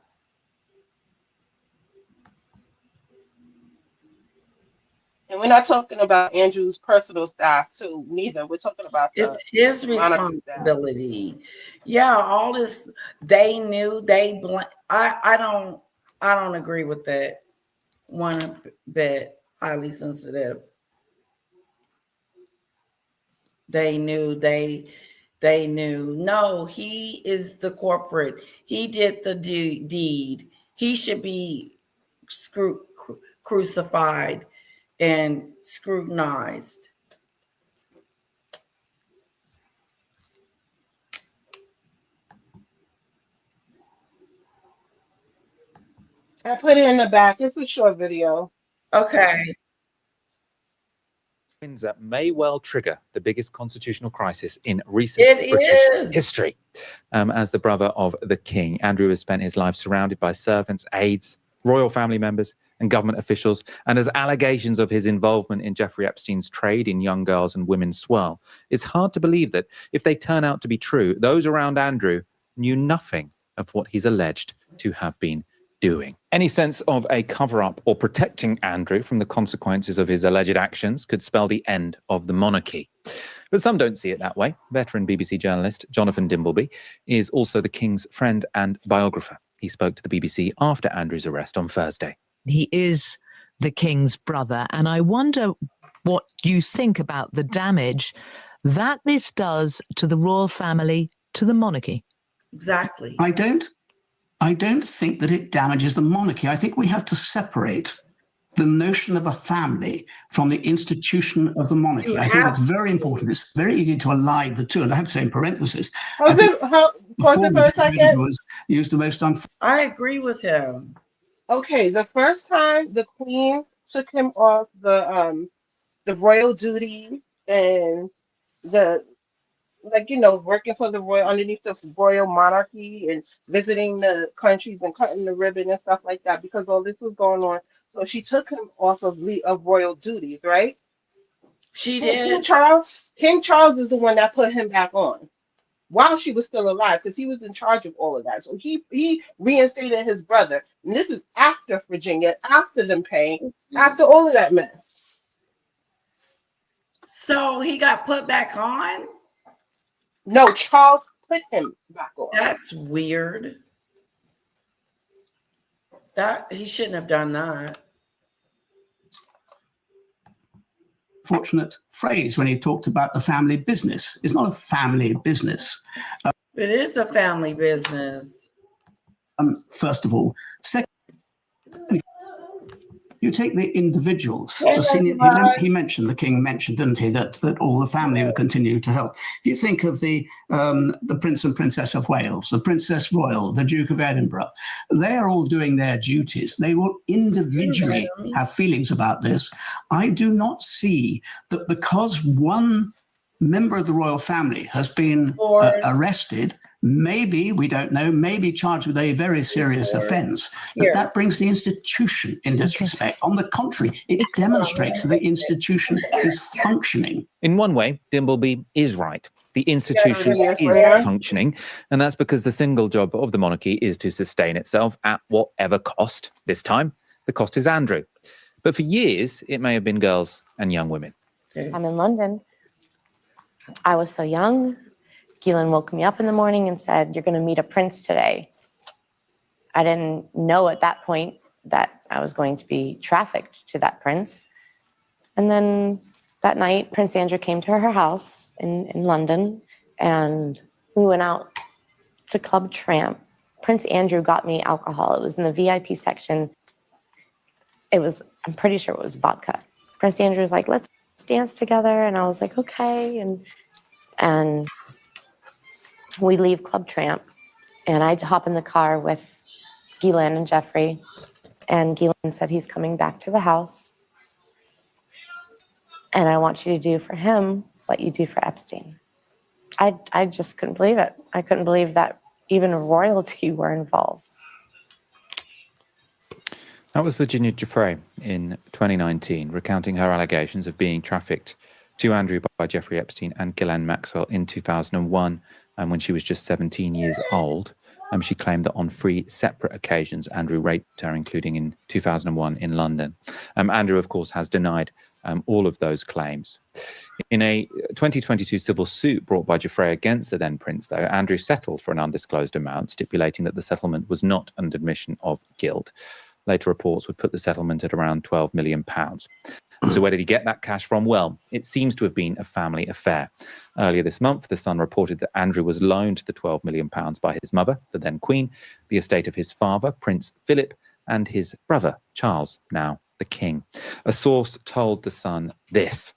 And we're not talking about Andrew's personal staff too, neither. We're talking about it's his responsibility. Yeah, all this they knew, they I don't agree with that one bit. Highly sensitive. They knew, they knew. No, he is the corporate. He did the deed. He should be crucified and scrutinized. I put it in the back. It's a short video. Okay. That may well trigger the biggest constitutional crisis in recent British history. As the brother of the king, Andrew has spent his life surrounded by servants, aides, royal family members, and government officials. And as allegations of his involvement in Jeffrey Epstein's trade in young girls and women swell, it's hard to believe that if they turn out to be true, those around Andrew knew nothing of what he's alleged to have been doing. Any sense of a cover-up or protecting Andrew from the consequences of his alleged actions could spell the end of the monarchy. But some don't see it that way. Veteran BBC journalist Jonathan Dimbleby is also the King's friend and biographer. He spoke to the BBC after Andrew's arrest on Thursday. He is the King's brother, and I wonder what you think about the damage that this does to the royal family, to the monarchy. Exactly. I don't think that it damages the monarchy. I think we have to separate the notion of a family from the institution of the monarchy. I think it's very important. It's very easy to align the two. And I have to say in parentheses, Pause it for a second. Was used the most I agree with him. Okay, the first time the Queen took him off the royal duty and the working for the royal underneath the royal monarchy and visiting the countries and cutting the ribbon and stuff like that because all this was going on. So she took him off of royal duties, right? She did. King Charles is the one that put him back on while she was still alive because he was in charge of all of that. So he reinstated his brother. And this is after Virginia, after them paying, after all of that mess. So he got put back on? No, Charles put him back on. That's weird. That he shouldn't have done that. Fortunate phrase when he talked about the family business. It's not a family business. It is a family business. First of all. Second, you take the individuals. He mentioned, the king mentioned, didn't he, that all the family would continue to help. If you think of the Prince and Princess of Wales, the Princess Royal, the Duke of Edinburgh, they are all doing their duties. They will individually have feelings about this. I do not see that because one member of the royal family has been arrested, maybe, we don't know, maybe charged with a very serious offense, that brings the institution in disrespect. On the contrary, it demonstrates that the institution is functioning. In one way, Dimbleby is right. The institution is functioning, and that's because the single job of the monarchy is to sustain itself at whatever cost. This time, the cost is Andrew. But for years, it may have been girls and young women. I'm in London. I was so young. Ghislaine woke me up in the morning and said, "You're going to meet a prince today." I didn't know at that point that I was going to be trafficked to that prince. And then that night, Prince Andrew came to her house in London, and we went out to Club Tramp. Prince Andrew got me alcohol. It was in the VIP section. I'm pretty sure it was vodka. Prince Andrew was like, "Let's dance together." And I was like, okay. And we leave Club Tramp, and I hop in the car with Ghislaine and Jeffrey. And Ghislaine said, "He's coming back to the house. And I want you to do for him what you do for Epstein." I just couldn't believe it. I couldn't believe that even royalty were involved. That was Virginia Giuffre in 2019, recounting her allegations of being trafficked to Andrew by Jeffrey Epstein and Ghislaine Maxwell in 2001, when she was just 17 years old. She claimed that on 3 separate occasions, Andrew raped her, including in 2001 in London. Andrew, of course, has denied all of those claims. In a 2022 civil suit brought by Giuffre against the then prince, though, Andrew settled for an undisclosed amount, stipulating that the settlement was not an admission of guilt. Later reports would put the settlement at around £12 million. So where did he get that cash from? Well, it seems to have been a family affair. Earlier this month, The Sun reported that Andrew was loaned the £12 million by his mother, the then Queen, the estate of his father, Prince Philip, and his brother, Charles, now the King. A source told The Sun this: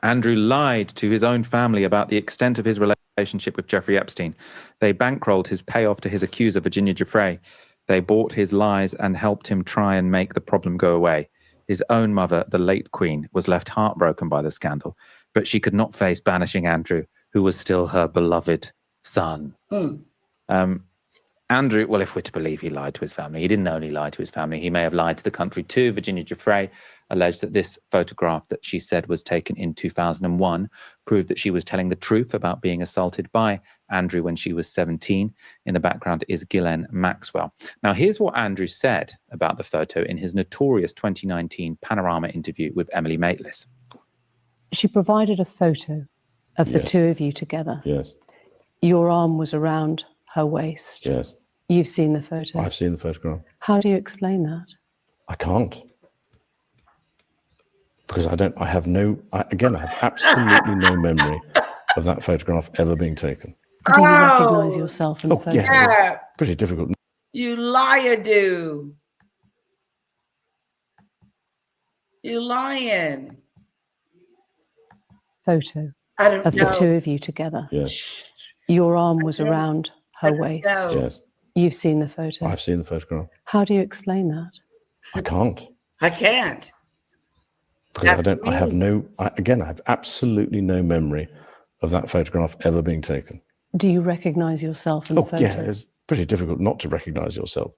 Andrew lied to his own family about the extent of his relationship with Jeffrey Epstein. They bankrolled his payoff to his accuser, Virginia Giuffre. They bought his lies and helped him try and make the problem go away. His own mother, the late Queen, was left heartbroken by the scandal, but she could not face banishing Andrew, who was still her beloved son. Andrew, well, if we're to believe he lied to his family, he didn't only lie to his family, he may have lied to the country too. Virginia Giuffre alleged that this photograph that she said was taken in 2001 proved that she was telling the truth about being assaulted by Andrew when she was 17. In the background is Ghislaine Maxwell. Now, here's what Andrew said about the photo in his notorious 2019 Panorama interview with Emily Maitlis. She provided a photo of the two of you together. Yes. Your arm was around her waist. Yes. You've seen the photo. I've seen the photograph. How do you explain that? I can't. Because I have absolutely no memory of that photograph ever being taken. Do you recognize yourself in the photo? Yeah, it's pretty difficult. You liar, dude. You lying. Photo of the two of you together. Yes. Your arm was around her waist. Yes. You've seen the photo. I've seen the photograph. How do you explain that? I can't. I can't. Because I have absolutely no memory of that photograph ever being taken. Do you recognize yourself in the photo? Yeah, it's pretty difficult not to recognize yourself.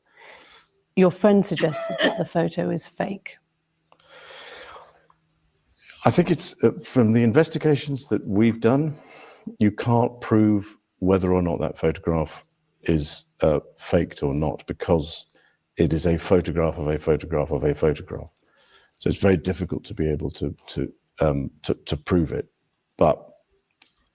Your friend suggested that the photo is fake. I think it's from the investigations that we've done, you can't prove whether or not that photograph is faked or not, because it is a photograph of a photograph of a photograph. So it's very difficult to be able to prove it. But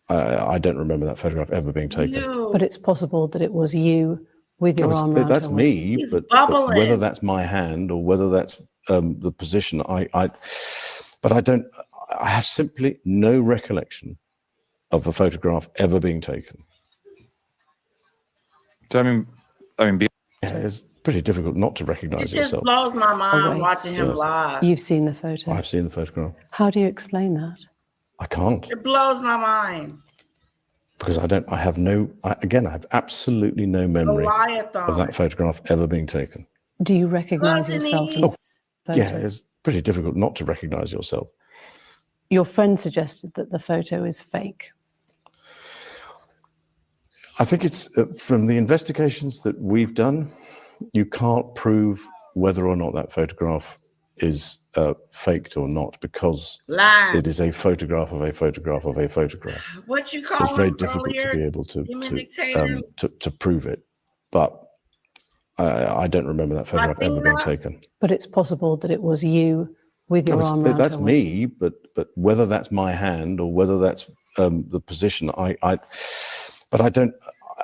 I don't remember that photograph ever being taken. No. But it's possible that it was you with your arm around that's her me, waist. but whether that's my hand or whether that's the position, I have simply no recollection of a photograph ever being taken. So it's pretty difficult not to recognize It just yourself. blows my mind watching him live. You've seen the photo. I've seen the photograph. How do you explain that? I can't. It blows my mind. Because I have absolutely no memory of that photograph ever being taken. Do you recognize yourself in the photo? Yeah, it's pretty difficult not to recognize yourself. Your friend suggested that the photo is fake. I think it's from the investigations that we've done, you can't prove whether or not that photograph is faked or not, because it is a photograph of a photograph of a photograph. What you So call it's very difficult to be able to prove it. But I don't remember that photograph ever being taken. But it's possible that it was you with your arm around That's her waist. me, but whether that's my hand or whether that's the position, I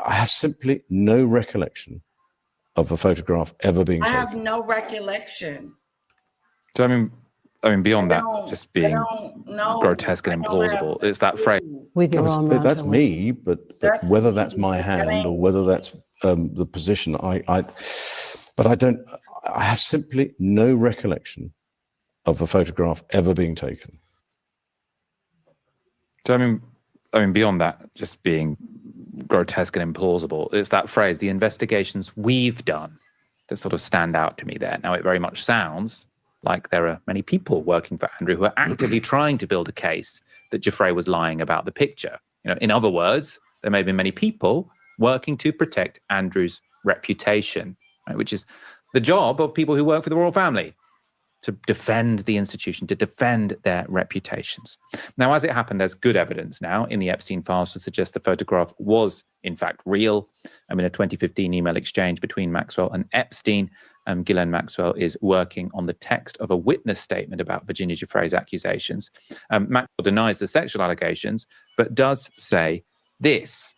have simply no recollection of a photograph ever being I taken. have no recollection. So I mean, beyond that, just being grotesque and implausible, it's that phrase. With your arm around that's her me, waist. but whether that's my hand or whether that's the position, I have simply no recollection of a photograph ever being taken. So I mean, beyond that, just being grotesque and implausible, it's that phrase, the investigations we've done, that sort of stand out to me there. Now, it very much sounds like there are many people working for Andrew who are actively trying to build a case that Giuffre was lying about the picture. You know, in other words, there may have been many people working to protect Andrew's reputation, right, which is the job of people who work for the royal family, to defend the institution, to defend their reputations. Now, as it happened, there's good evidence now in the Epstein files to suggest the photograph was, in fact, real. I mean, a 2015 email exchange between Maxwell and Epstein. Ghislaine Maxwell is working on the text of a witness statement about Virginia Giuffre's accusations. Maxwell denies the sexual allegations, but does say this.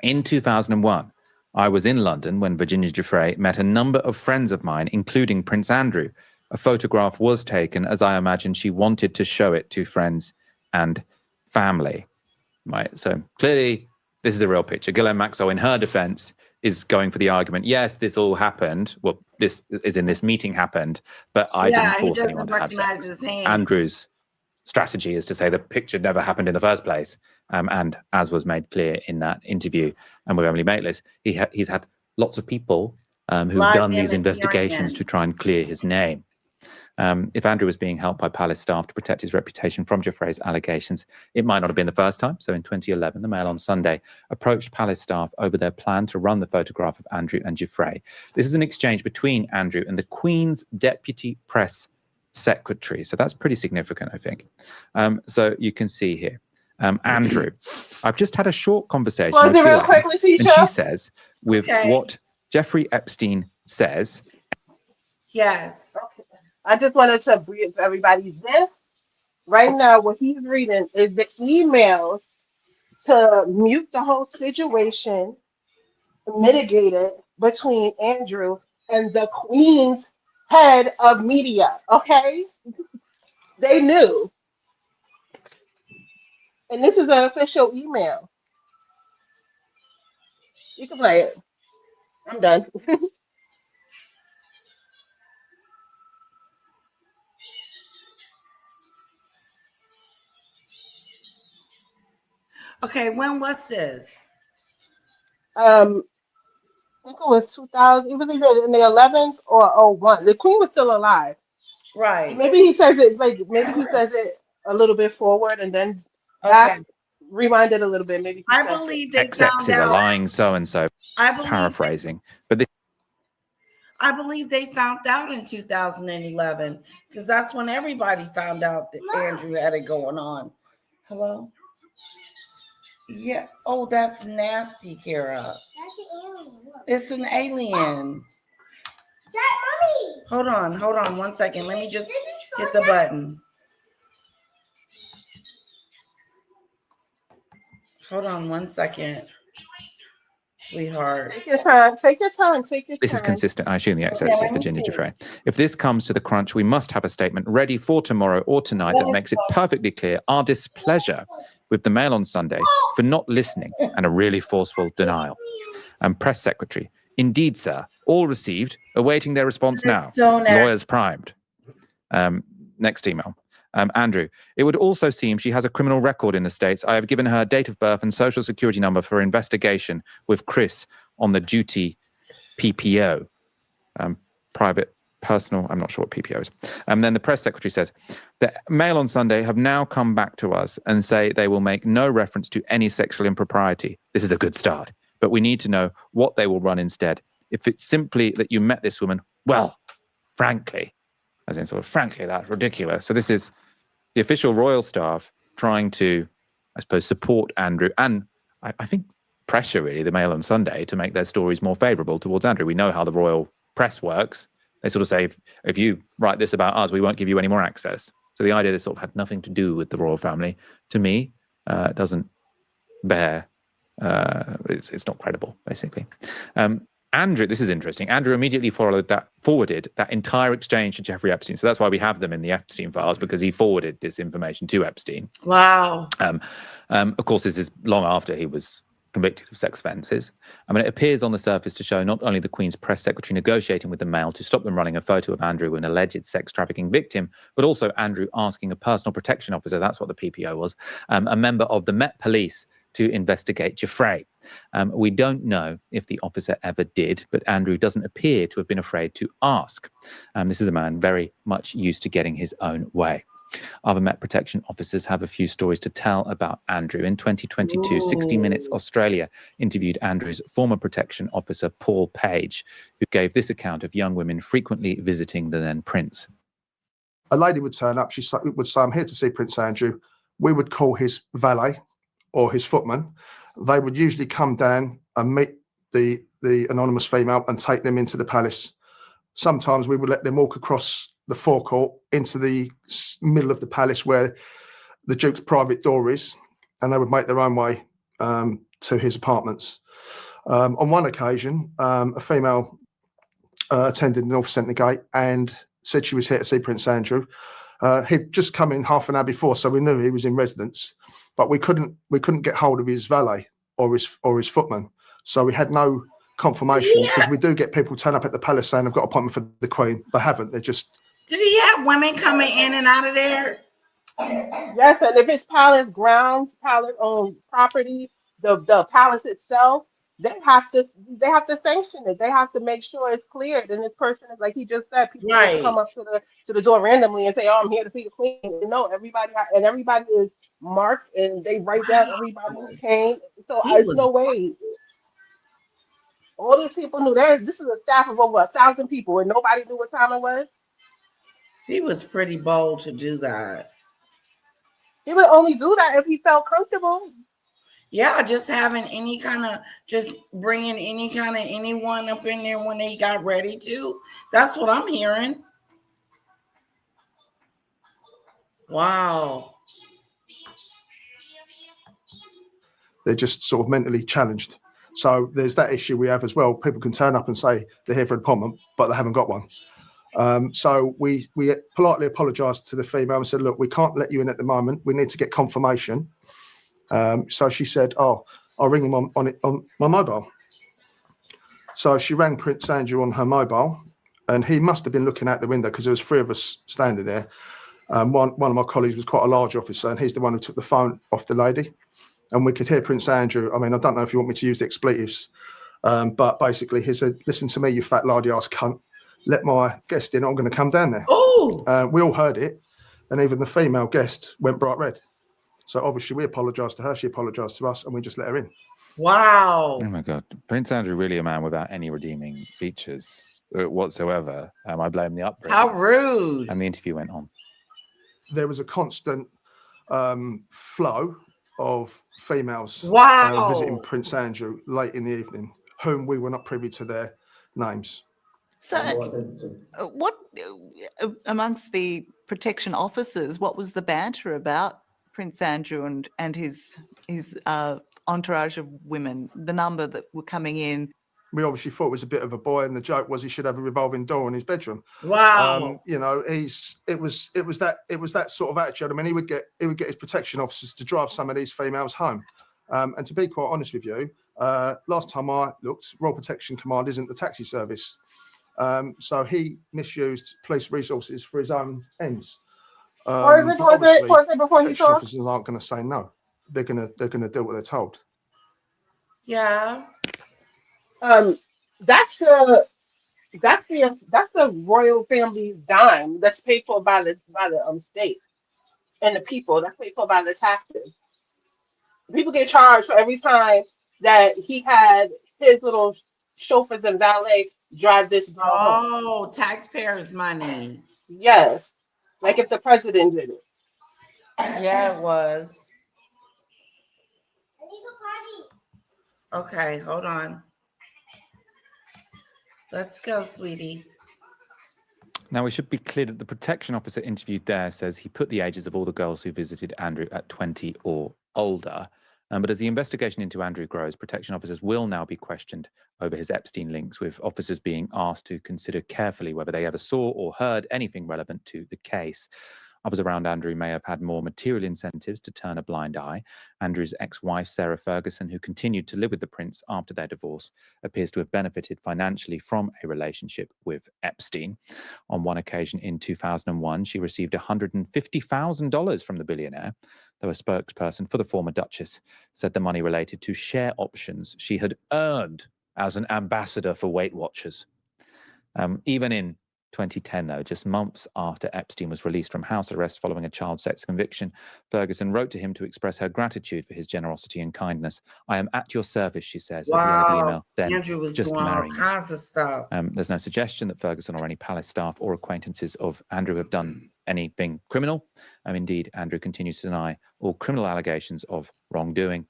In 2001, I was in London when Virginia Giuffre met a number of friends of mine, including Prince Andrew. A photograph was taken, as I imagine she wanted to show it to friends and family. Right. So clearly, this is a real picture. Ghislaine Maxwell, in her defense, is going for the argument, yes, this all happened. Well, this is in this meeting happened, but I didn't force anyone to have sex. His hand. Andrew's strategy is to say the picture never happened in the first place. And as was made clear in that interview with Emily Maitlis, he's had lots of people who've done these investigations to try and clear his name. If Andrew was being helped by palace staff to protect his reputation from Giuffre's allegations, it might not have been the first time. So in 2011, the Mail on Sunday approached palace staff over their plan to run the photograph of Andrew and Giuffre. This is an exchange between Andrew and the Queen's deputy press secretary. So that's pretty significant, I think. So you can see here, Andrew, I've just had a short conversation with Ghislaine, and she says, with what Jeffrey Epstein says. Yes. Okay. I just wanted to brief everybody. This right now, what he's reading is the emails to mute the whole situation, mitigate it between Andrew and the Queen's head of media. Okay, they knew, and this is an official email. You can play it. I'm done. Okay, when was this? I think it was 2000. It was either in the 11th or 01. The Queen was still alive. Right. Maybe he says it a little bit forward and then back, rewind it a little bit. Maybe I believe they XX found is out. a lying so-and-so. Paraphrasing, but this. I believe they found out in 2011 because that's when everybody found out that Andrew had it going on. Hello? Yeah. Oh, that's nasty, Kara. That's an alien. Look. It's an alien. Dad, mommy. Hold on 1 second. Let me just hit the button. Hold on 1 second. Sweetheart. Take your time. This is consistent. I assume the XX is Virginia Giuffre. If this comes to the crunch, we must have a statement ready for tomorrow or tonight that makes it perfectly clear our displeasure with the Mail on Sunday for not listening and a really forceful denial. And press secretary, indeed, sir, all received, awaiting their response now. Lawyers primed. Next email. Andrew, it would also seem she has a criminal record in the States. I have given her date of birth and social security number for investigation with Chris on the duty PPO. Private, personal, I'm not sure what PPO is. And then the press secretary says, the Mail on Sunday have now come back to us and say they will make no reference to any sexual impropriety. This is a good start, but we need to know what they will run instead. If it's simply that you met this woman, well, frankly, as in sort of frankly, that's ridiculous. So this is the official royal staff trying to, I suppose, support Andrew. And I think pressure, really, the Mail on Sunday, to make their stories more favourable towards Andrew. We know how the royal press works. They sort of say, if you write this about us, we won't give you any more access. So the idea this sort of had nothing to do with the royal family, to me, doesn't bear, it's not credible, basically. Andrew, this is interesting. Andrew immediately forwarded that entire exchange to Jeffrey Epstein. So that's why we have them in the Epstein files, because he forwarded this information to Epstein. Wow. Of course, this is long after he was convicted of sex offences. I mean, it appears on the surface to show not only the Queen's press secretary negotiating with the Mail to stop them running a photo of Andrew, an alleged sex trafficking victim, but also Andrew asking a personal protection officer, that's what the PPO was, a member of the Met Police, to investigate Jeffrey. We don't know if the officer ever did, but Andrew doesn't appear to have been afraid to ask. This is a man very much used to getting his own way. Other Met protection officers have a few stories to tell about Andrew. In 2022, 60 Minutes Australia interviewed Andrew's former protection officer, Paul Page, who gave this account of young women frequently visiting the then Prince. A lady would turn up, she would say, I'm here to see Prince Andrew. We would call his valet or his footman. They would usually come down and meet the anonymous female and take them into the palace. Sometimes we would let them walk across the forecourt into the middle of the palace where the Duke's private door is, and they would make their own way to his apartments. On one occasion, a female attended the North Centre Gate and said she was here to see Prince Andrew. He'd just come in half an hour before, so we knew he was in residence, but we couldn't get hold of his valet or his footman, so we had no confirmation, because we do get people turn up at the palace saying they've got an appointment for the Queen. They haven't. They're just. Did he have women coming in and out of there? Yes, and if it's palace grounds, palace owned property, the palace itself, they have to sanction it. They have to make sure it's cleared. And this person is, like he just said, people just come up to the door randomly and say, "Oh, I'm here to see the Queen." And no, everybody is marked, and they write down everybody who came. So there's no way. All these people knew this is a staff of over 1,000 people, and nobody knew what time it was. He was pretty bold to do that. He would only do that if he felt comfortable. Yeah, just having just bringing anyone up in there when they got ready to. That's what I'm hearing. Wow. They're just sort of mentally challenged. So there's that issue we have as well. People can turn up and say they're here for an appointment, but they haven't got one. So we politely apologised to the female and said, look, we can't let you in at the moment. We need to get confirmation. So she said, oh, I'll ring him on my mobile. So she rang Prince Andrew on her mobile, and he must have been looking out the window, because there was 3 of us standing there. One of my colleagues was quite a large officer, and he's the one who took the phone off the lady. And we could hear Prince Andrew. I mean, I don't know if you want me to use the expletives, but basically he said, listen to me, you fat lardy-ass cunt. Let my guest in, I'm going to come down there. Oh! We all heard it, and even the female guest went bright red. So obviously we apologised to her, she apologised to us, and we just let her in. Wow. Oh my God. Prince Andrew, really a man without any redeeming features whatsoever. I blame the upbringing. How rude. And the interview went on. There was a constant flow of females visiting Prince Andrew late in the evening, whom we were not privy to their names. So what, amongst the protection officers, what was the banter about Prince Andrew and his entourage of women, the number that were coming in? We obviously thought it was a bit of a boy, and the joke was he should have a revolving door in his bedroom. Wow. You know, it was that sort of attitude. I mean, he would get his protection officers to drive some of these females home. And to be quite honest with you, last time I looked, Royal Protection Command isn't the taxi service. So he misused police resources for his own ends. Pause it before you talk. Officers aren't going to say no. They're going to do what they're told. Yeah. That's the royal family's dime that's paid for by the state and the people. That's paid for by the taxes. People get charged for every time that he had his little chauffeurs and valet drive this girl home. Oh, taxpayers' money. Yes, like if the president did it. Yeah, it was. Okay, hold on. Let's go, sweetie. Now, we should be clear that the protection officer interviewed there says he put the ages of all the girls who visited Andrew at 20 or older. But as the investigation into Andrew grows, protection officers will now be questioned over his Epstein links, with officers being asked to consider carefully whether they ever saw or heard anything relevant to the case. Others around Andrew may have had more material incentives to turn a blind eye. Andrew's ex-wife, Sarah Ferguson, who continued to live with the prince after their divorce, appears to have benefited financially from a relationship with Epstein. On one occasion in 2001, she received $150,000 from the billionaire, though a spokesperson for the former Duchess said the money related to share options she had earned as an ambassador for Weight Watchers. Even in 2010, though, just months after Epstein was released from house arrest following a child sex conviction, Ferguson wrote to him to express her gratitude for his generosity and kindness. "I am at your service," she says at the end of the email. Then Andrew was just doing all marry me. kinds of stuff. There's no suggestion that Ferguson or any palace staff or acquaintances of Andrew have done anything criminal. Indeed, Andrew continues to deny all criminal allegations of wrongdoing.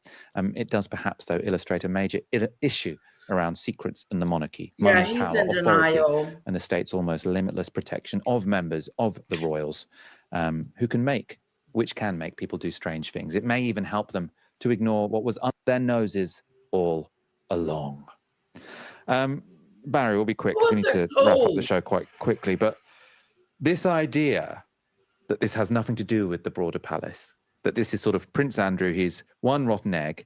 It does perhaps, though, illustrate a major issue around secrets and the monarchy, money, he's power, in authority, denial. and the state's almost limitless protection of members of the royals, who can make people do strange things. It may even help them to ignore what was under their noses all along. Barry, we'll be quick because we need to wrap up the show quite quickly. But this idea that this has nothing to do with the broader palace, that this is sort of Prince Andrew, he's one rotten egg.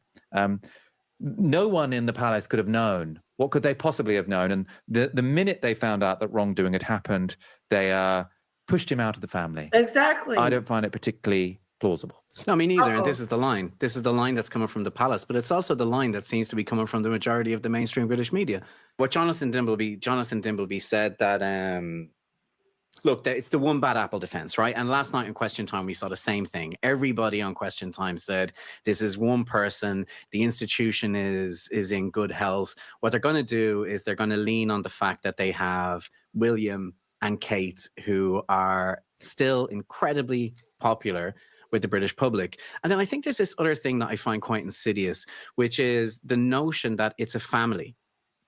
No one in the palace could have known. What could they possibly have known? And the minute they found out that wrongdoing had happened, they pushed him out of the family. Exactly. I don't find it particularly plausible. No, me neither. And this is the line. This is the line that's coming from the palace, but it's also the line that seems to be coming from the majority of the mainstream British media. What Jonathan Dimbleby said that, look, it's the one bad apple defense, right? And last night in Question Time, we saw the same thing. Everybody on Question Time said, this is one person, the institution is in good health. What they're going to do is they're going to lean on the fact that they have William and Kate, who are still incredibly popular with the British public. And then I think there's this other thing that I find quite insidious, which is the notion that it's a family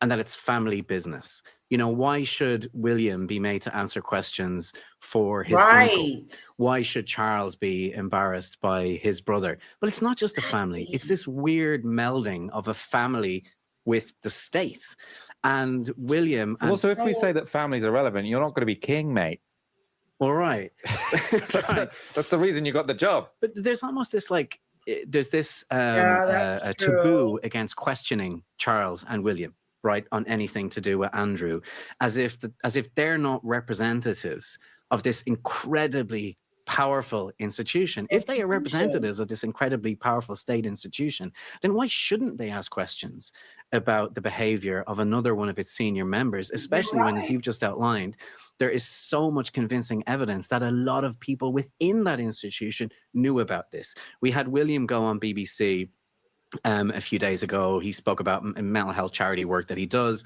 and that it's family business. You know, why should William be made to answer questions for his uncle? Why should Charles be embarrassed by his brother? But it's not just a family. It's this weird melding of a family with the state. And William... Also, if we say that families are relevant, you're not going to be king, mate. All right. That's the reason you got the job. But there's almost this like, there's this that's taboo against questioning Charles and William, right, on anything to do with Andrew, as if they're not representatives of this incredibly powerful institution. If they are representatives of this incredibly powerful state institution, then why shouldn't they ask questions about the behavior of another one of its senior members, especially when, as you've just outlined, there is so much convincing evidence that a lot of people within that institution knew about this. We had William go on BBC a few days ago. He spoke about mental health charity work that he does.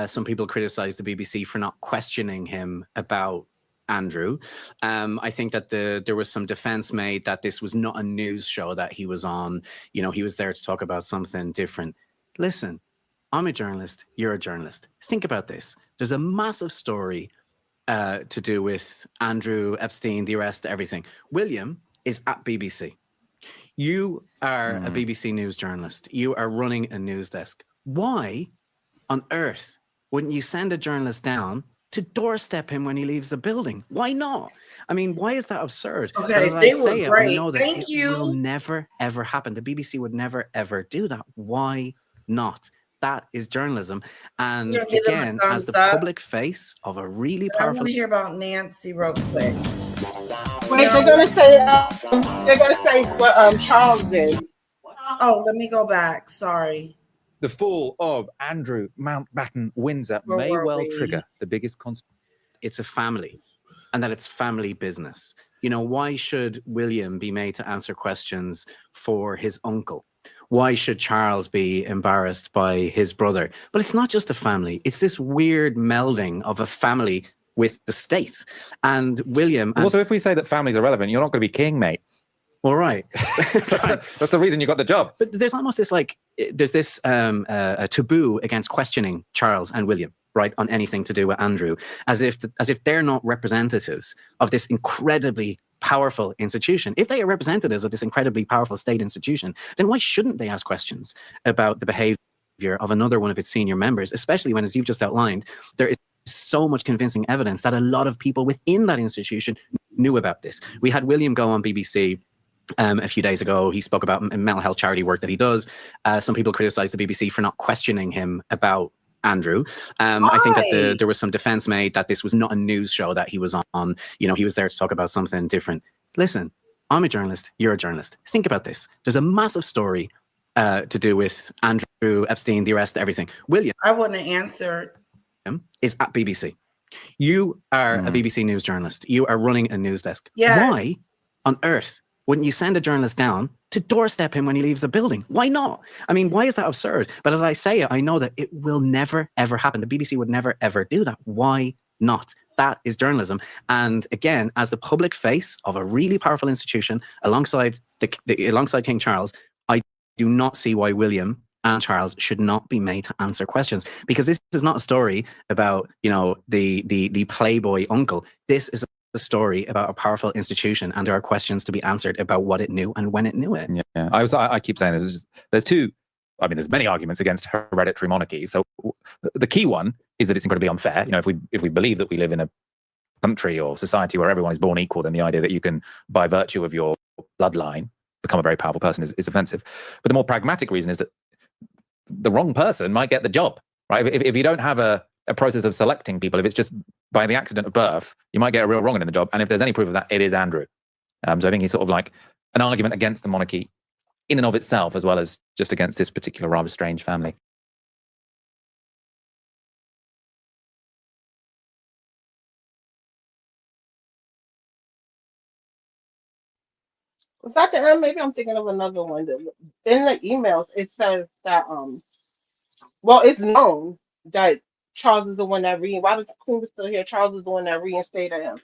Some people criticized the BBC for not questioning him about Andrew. I think that there was some defense made that this was not a news show that he was on. You know, he was there to talk about something different. Listen, I'm a journalist. You're a journalist. Think about this. There's a massive story to do with Andrew Epstein, the arrest, everything. William is at BBC. You are a BBC News journalist. You are running a news desk. Why on earth wouldn't you send a journalist down to doorstep him when he leaves the building? Why not? I mean, why is that absurd? Okay, as they I were say great. it, we know that Thank it you. will never, ever happen. The BBC would never, ever do that. Why not? That is journalism. And again, as the public face of a really I powerful... want to hear about Nancy real quick. Wait, they're gonna say what Charles did. Oh, let me go back. Sorry. The fall of Andrew Mountbatten Windsor may well trigger the biggest It's a family, and that it's family business. You know, why should William be made to answer questions for his uncle? Why should Charles be embarrassed by his brother? But it's not just a family. It's this weird melding of a family with the state. And William... Also, if we say that families are relevant, you're not going to be king, mate. Well, right. That's the reason you got the job. But there's almost this there's this a taboo against questioning Charles and William, right, on anything to do with Andrew, as if they're not representatives of this incredibly powerful institution. If they are representatives of this incredibly powerful state institution, then why shouldn't they ask questions about the behavior of another one of its senior members, especially when, as you've just outlined, there is so much convincing evidence that a lot of people within that institution knew about this. We had William go on BBC a few days ago. He spoke about mental health charity work that he does. Some people criticized the BBC for not questioning him about Andrew. I think that there was some defense made that this was not a news show that he was on. You know, he was there to talk about something different. Listen, I'm a journalist. You're a journalist. Think about this. There's a massive story to do with Andrew Epstein, the arrest, everything. William, I wouldn't have answered. Is at BBC. You are a BBC News journalist. You are running a news desk. Yes. Why on earth wouldn't you send a journalist down to doorstep him when he leaves the building? Why not? I mean, why is that absurd? But as I say it, I know that it will never, ever happen. The BBC would never, ever do that. Why not? That is journalism. And again, as the public face of a really powerful institution alongside alongside King Charles, I do not see why William and Charles should not be made to answer questions, because this is not a story about, you know, the playboy uncle. This is a story about a powerful institution, and there are questions to be answered about what it knew and when it knew it. Yeah, I keep saying there's two. I mean, there's many arguments against hereditary monarchy. So the key one is that it's incredibly unfair. You know, if we believe that we live in a country or society where everyone is born equal, then the idea that you can, by virtue of your bloodline, become a very powerful person is offensive. But the more pragmatic reason is that the wrong person might get the job, right? If you don't have a process of selecting people, if it's just by the accident of birth, you might get a real wrong in the job. And if there's any proof of that, it is Andrew. So I think he's sort of like an argument against the monarchy in and of itself, as well as just against this particular rather strange family. Was that the end? Maybe I'm thinking of another one. In the emails, it says that well, it's known that Charles is the one that while the Queen was still here, Charles is the one that reinstated him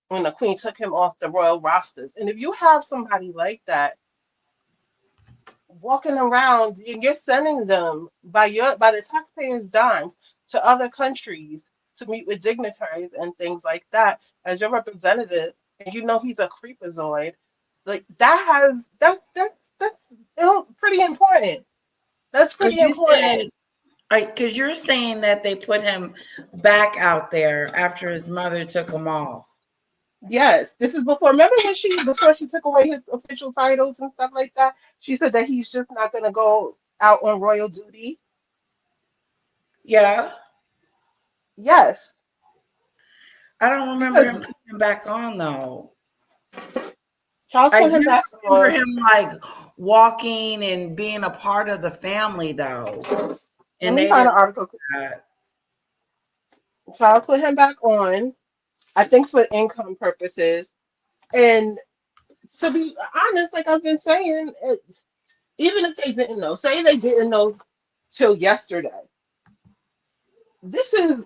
when the Queen took him off the royal rosters. And if you have somebody like that walking around and you're sending them by the taxpayers' dimes to other countries to meet with dignitaries and things like that as your representative, and you know he's a creepazoid, like that's pretty important. That's pretty important. Because you're saying that they put him back out there after his mother took him off. Yes, this is before. Remember when before she took away his official titles and stuff like that? She said that he's just not going to go out on royal duty. Yeah. Yes. I don't remember him putting him back on though. Charles I put him do back remember on. him like walking and being a part of the family though. And they find an article. Charles put him back on, I think for income purposes. And to be honest, like I've been saying, even if they didn't know, say they didn't know till yesterday, this is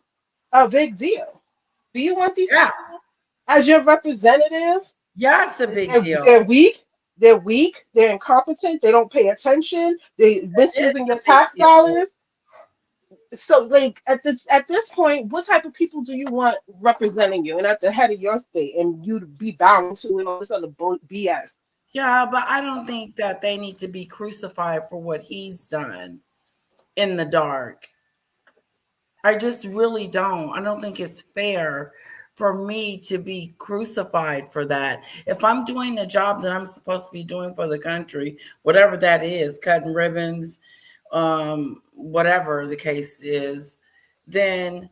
a big deal. Do you want these people as your representative? Yeah, it's a big deal. They're weak. They're weak. They're incompetent. They don't pay attention. They're misusing your tax dollars. So, like at this point, what type of people do you want representing you and at the head of your state, and you to be bound to and all this other BS? Yeah, but I don't think that they need to be crucified for what he's done in the dark. I just really don't. I don't think it's fair for me to be crucified for that. If I'm doing the job that I'm supposed to be doing for the country, whatever that is, cutting ribbons, whatever the case is, then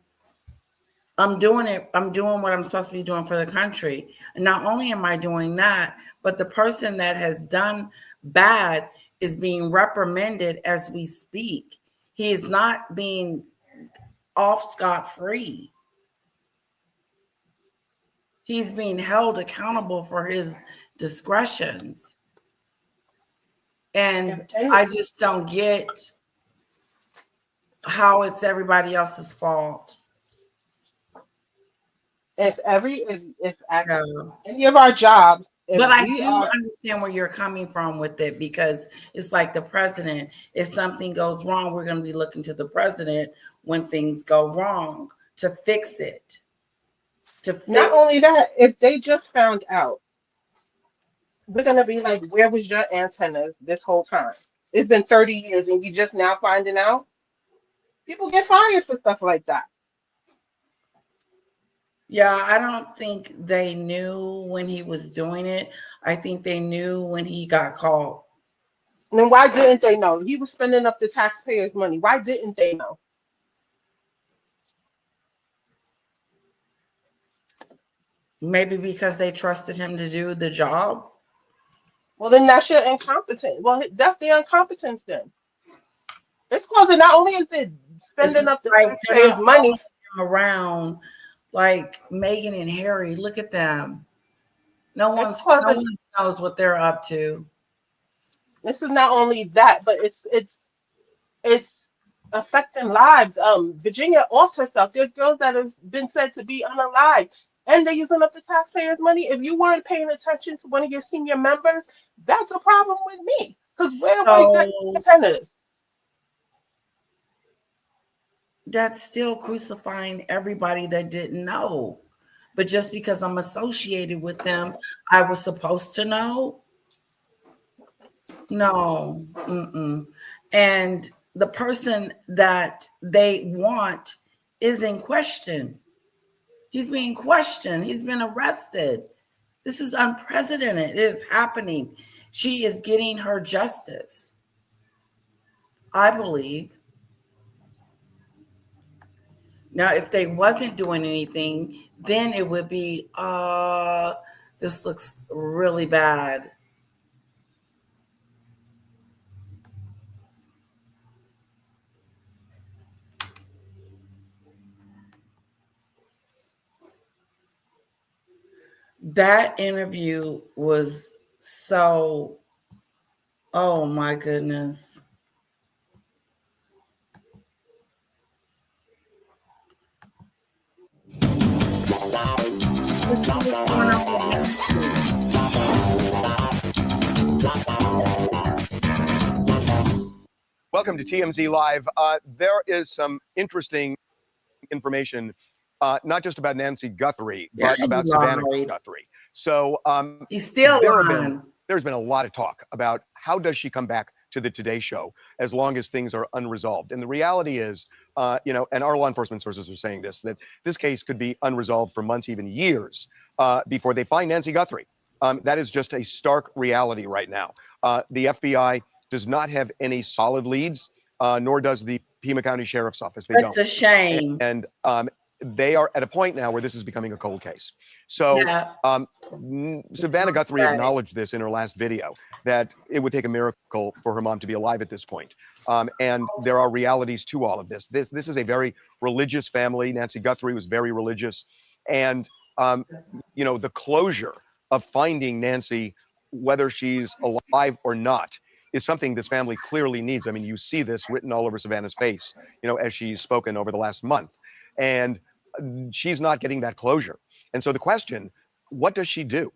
I'm doing it. I'm doing what I'm supposed to be doing for the country. And not only am I doing that, but the person that has done bad is being reprimanded as we speak. He is not being off scot-free. He's being held accountable for his discretions. And I just don't get how it's everybody else's fault. If any of our jobs But I do understand where you're coming from with it, because it's like the president. If something goes wrong, we're going to be looking to the president when things go wrong to fix it. Not only that, if they just found out, we're going to be like, where was your antennas this whole time? It's been 30 years and you just now finding out? People get fired for stuff like that. Yeah, I don't think they knew when he was doing it. I think they knew when he got caught. Then why didn't they know? He was spending up the taxpayers' money. Why didn't they know? Maybe because they trusted him to do the job. Well, then that's your incompetence. Well, that's their incompetence then. It's causing, not only is it spending up the taxpayers' money around, like Meghan and Harry. Look at them. No one knows what they're up to. This is not only that, but it's affecting lives. Virginia offed herself. There's girls that have been said to be unalive, and they're using up the taxpayers' money. If you weren't paying attention to one of your senior members, that's a problem with me. Because where are my antennas? That's still crucifying everybody that didn't know. But just because I'm associated with them, I was supposed to know? No. And the person that they want is in question. He's being questioned. He's been arrested. This is unprecedented. It is happening. She is getting her justice, I believe. Now, if they wasn't doing anything, then it would be, this looks really bad. That interview was so, oh my goodness. Welcome to TMZ Live. There is some interesting information, not just about Nancy Guthrie, but about Savannah Guthrie. So he's still there's been a lot of talk about how does she come back to the Today Show as long as things are unresolved. And the reality is, and our law enforcement sources are saying this, that this case could be unresolved for months, even years, before they find Nancy Guthrie. That is just a stark reality right now. The FBI does not have any solid leads, nor does the Pima County Sheriff's Office. That's a shame. And they are at a point now where this is becoming a cold case. So Savannah Guthrie acknowledged this in her last video, that it would take a miracle for her mom to be alive at this point. And there are realities to all of this. This is a very religious family. Nancy Guthrie was very religious. And, the closure of finding Nancy, whether she's alive or not, is something this family clearly needs. I mean, you see this written all over Savannah's face, as she's spoken over the last month. And she's not getting that closure. And so the question, what does she do?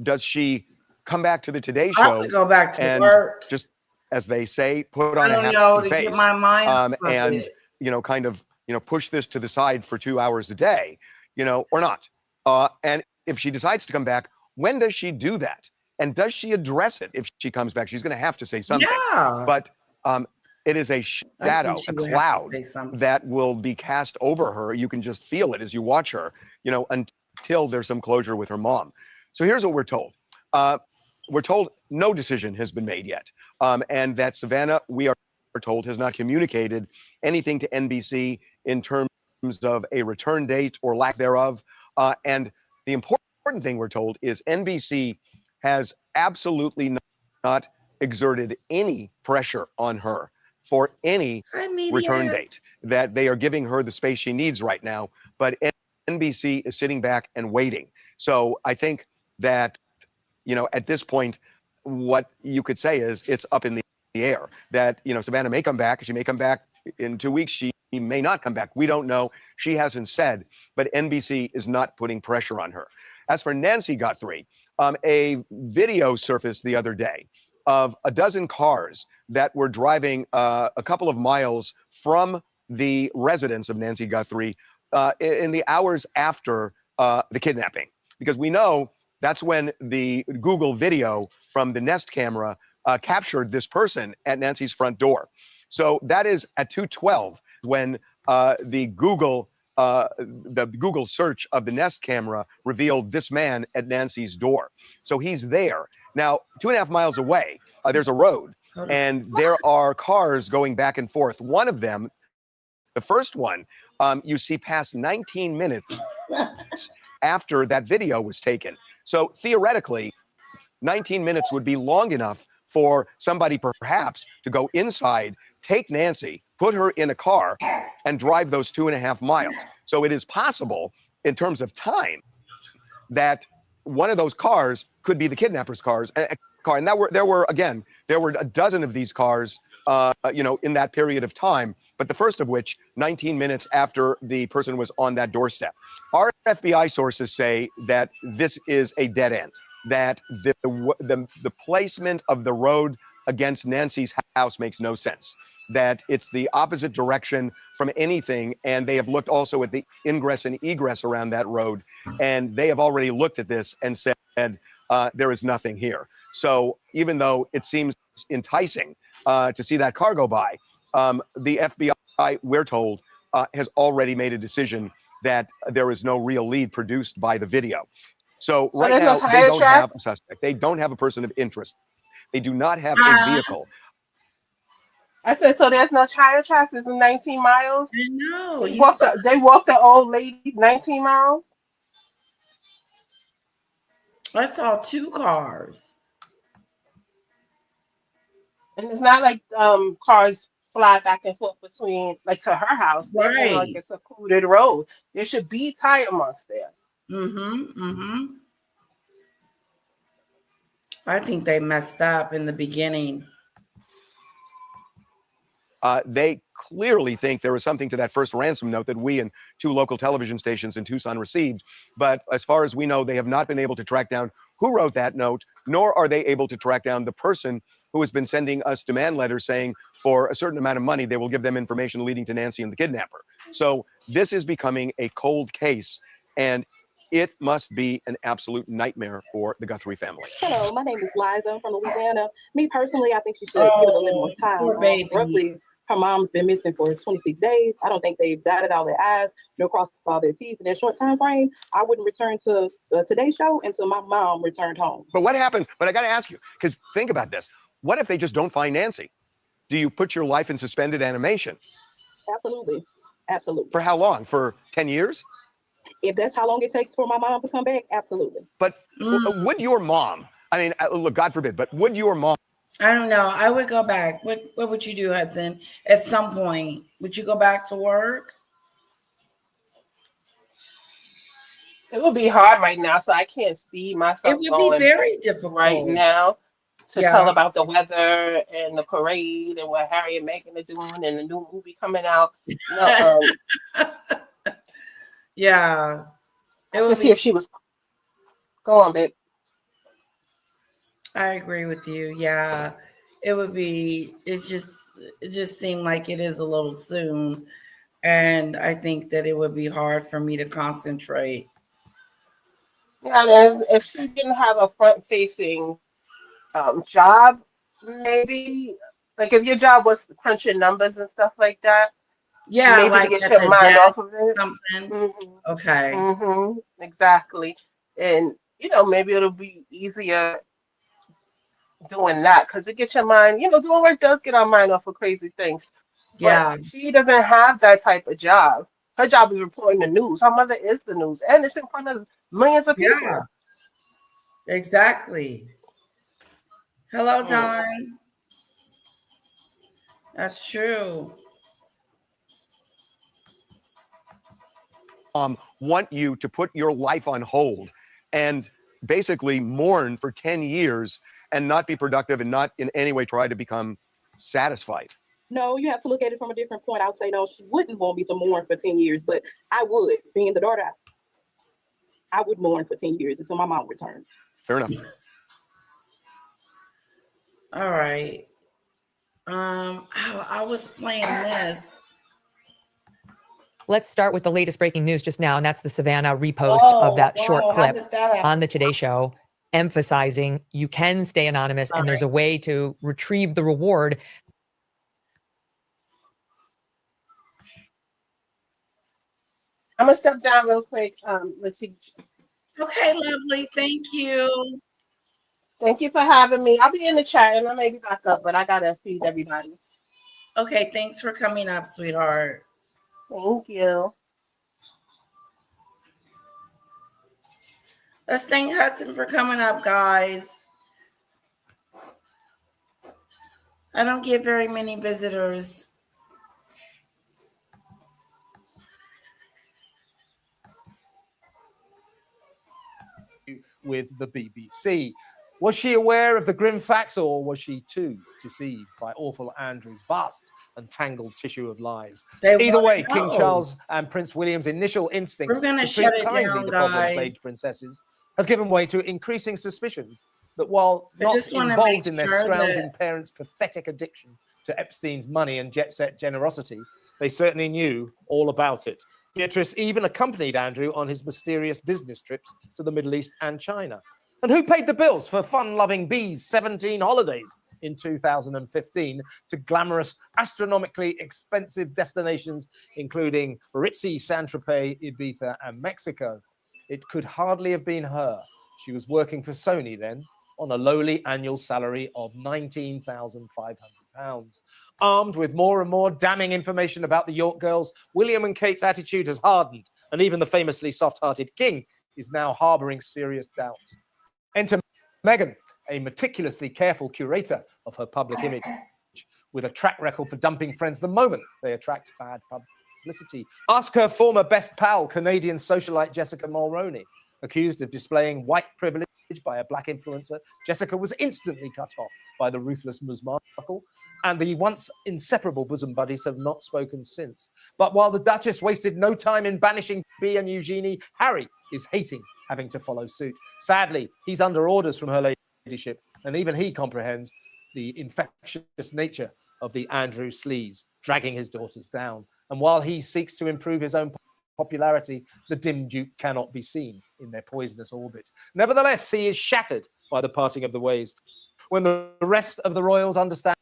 Does she come back to the Today Show? Go back to work. Just, as they say, put on a happy face. Get my mind and, kind of, push this to the side for 2 hours a day, or not. And if she decides to come back, when does she do that? And does she address it if she comes back? She's going to have to say something. Yeah. But it is a shadow, a cloud that will be cast over her. You can just feel it as you watch her, until there's some closure with her mom. So here's what we're told. We're told no decision has been made yet. And that Savannah, we are told, has not communicated anything to NBC in terms of a return date or lack thereof. And the important thing we're told is NBC has absolutely not exerted any pressure on her for any return date, that they are giving her the space she needs right now, but NBC is sitting back and waiting. So I think that, at this point, what you could say is it's up in the air, that, Savannah may come back. She may come back in 2 weeks. She may not come back. We don't know. She hasn't said, but NBC is not putting pressure on her. As for Nancy Guthrie, A video surfaced the other day of a dozen cars that were driving a couple of miles from the residence of Nancy Guthrie in the hours after the kidnapping. Because we know that's when the Google video from the Nest camera captured this person at Nancy's front door. So that is at 2:12 when the Google search of the Nest camera revealed this man at Nancy's door. So he's there. Now, 2.5 miles away, there's a road, and there are cars going back and forth. One of them, the first one, you see past 19 minutes after that video was taken. So theoretically, 19 minutes would be long enough for somebody perhaps to go inside, take Nancy, put her in a car, and drive those 2.5 miles. So it is possible, in terms of time, that one of those cars could be the kidnapper's car. And there were a dozen of these cars, in that period of time. But the first of which, 19 minutes after the person was on that doorstep. Our FBI sources say that this is a dead end. That the placement of the road against Nancy's house makes no sense. That it's the opposite direction from anything, and they have looked also at the ingress and egress around that road, and they have already looked at this and said there is nothing here. So even though it seems enticing to see that car go by, the FBI, we're told, has already made a decision that there is no real lead produced by the video. So right now, they don't have a suspect. They don't have a person of interest. They do not have a vehicle. I said, so there's no tire tracks. It's 19 miles. I know. They walked the old lady 19 miles. I saw 2 cars. And it's not like cars fly back and forth between, like, to her house. They're in like a secluded road. There should be tire marks there. I think they messed up in the beginning. They clearly think there was something to that first ransom note that we and 2 local television stations in Tucson received. But as far as we know, they have not been able to track down who wrote that note, nor are they able to track down the person who has been sending us demand letters saying for a certain amount of money, they will give them information leading to Nancy and the kidnapper. So this is becoming a cold case, and it must be an absolute nightmare for the Guthrie family. Hello, my name is Liza. I'm from Louisiana. Me personally, I think she should give it a little more time. Roughly, her mom's been missing for 26 days. I don't think they've dotted all their I's, nor crossed all their T's in that short time frame. I wouldn't return to today's show until my mom returned home. But what happens? But I got to ask you, because think about this. What if they just don't find Nancy? Do you put your life in suspended animation? Absolutely. Absolutely. For how long? For 10 years? If that's how long it takes for my mom to come back, absolutely. But would your mom, I mean, look, God forbid, but would your mom? I don't know. I would go back. What would you do, Hudson? At some point, would you go back to work? It would be hard right now, so I can't see myself. It would be very difficult right now to tell about the weather and the parade and what Harry and Meghan are doing and the new movie coming out. No, yeah. It would see if she was. Go on, babe. I agree with you. Yeah, it would be. It just seemed like it is a little soon, and I think that it would be hard for me to concentrate. Yeah, and if she didn't have a front-facing job, maybe like if your job was crunching numbers and stuff like that. Yeah, maybe like to get at your mind off of or it. something. Okay. Exactly, and maybe it'll be easier doing that because it gets your mind. Doing work does get our mind off of crazy things. Yeah. But she doesn't have that type of job. Her job is reporting the news. Her mother is the news, and it's in front of millions of people. Yeah. Exactly. Hello, Don. That's true. Want you to put your life on hold and basically mourn for 10 years and not be productive and not in any way try to become satisfied. No, you have to look at it from a different point. I would say, no, she wouldn't want me to mourn for 10 years, but I would. Being the daughter, I would mourn for 10 years until my mom returns. Fair enough. All right. I was playing this. Let's start with the latest breaking news just now, and that's the Savannah repost of that short clip on the Today Show, emphasizing you can stay anonymous and there's a way to retrieve the reward. I'm gonna step down real quick. Let's see. Okay, lovely. Thank you. Thank you for having me. I'll be in the chat and I may be back up, but I gotta feed everybody. Okay, thanks for coming up, sweetheart. Thank you. Let's thank Hudson for coming up, guys. I don't get very many visitors. With the BBC. Was she aware of the grim facts, or was she too deceived by awful Andrew's vast and tangled tissue of lies? Either way, King Charles and Prince William's initial instinct to treat kindly the problem-plagued princesses has given way to increasing suspicions that while not involved in their scrounging parents' pathetic addiction to Epstein's money and jet-set generosity, they certainly knew all about it. Beatrice even accompanied Andrew on his mysterious business trips to the Middle East and China. And who paid the bills for fun-loving B's 17 holidays in 2015 to glamorous, astronomically expensive destinations, including ritzy Saint-Tropez, Ibiza, and Mexico? It could hardly have been her. She was working for Sony then, on a lowly annual salary of £19,500. Armed with more and more damning information about the York girls, William and Kate's attitude has hardened, and even the famously soft-hearted king is now harbouring serious doubts. Enter Meghan, a meticulously careful curator of her public image, with a track record for dumping friends the moment they attract bad publicity. Ask her former best pal, Canadian socialite Jessica Mulroney. Accused of displaying white privilege by a black influencer, Jessica was instantly cut off by the ruthless Ms. Markle, and the once inseparable bosom buddies have not spoken since. But while the Duchess wasted no time in banishing Bea and Eugenie, Harry is hating having to follow suit. Sadly, he's under orders from her ladyship, and even he comprehends the infectious nature of the Andrew sleaze, dragging his daughters down. And while he seeks to improve his own popularity, the dim duke cannot be seen in their poisonous orbit. Nevertheless, he is shattered by the parting of the ways. When the rest of the royals understand.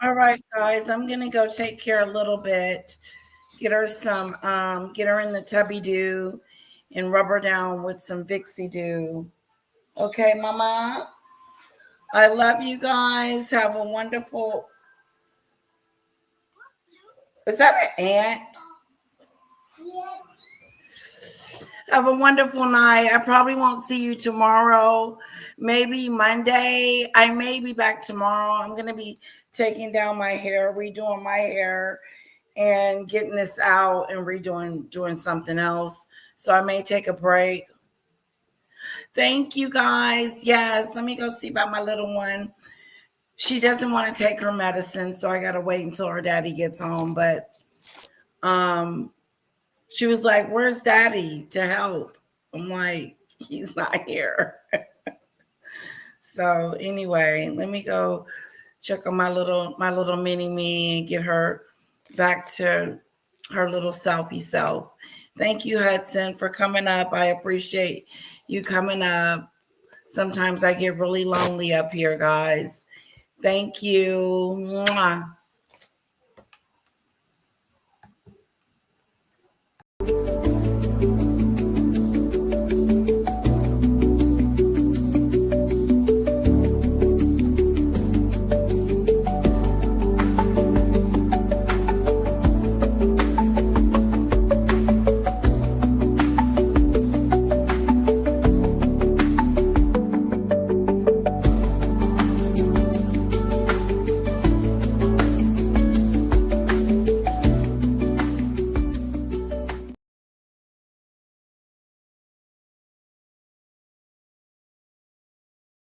All right, guys, I'm gonna go take care a little bit. Get her some, get her in the tubby dew and rub her down with some Vixie dew. Okay, Mama? I love you guys. Have a wonderful... Is that an ant? Have a wonderful night. I probably won't see you tomorrow. Maybe Monday. I may be back tomorrow. I'm going to be taking down my hair, redoing my hair, and getting this out and doing something else. So I may take a break. Thank you, guys. Yes, let me go see about my little one. She doesn't want to take her medicine, so I got to wait until her daddy gets home. But she was like, where's daddy to help? I'm like, he's not here. So anyway, let me go check on my little mini me and get her back to her little selfie self. Thank you, Hudson, for coming up. I appreciate you coming up. Sometimes I get really lonely up here, guys. Thank you. Mwah.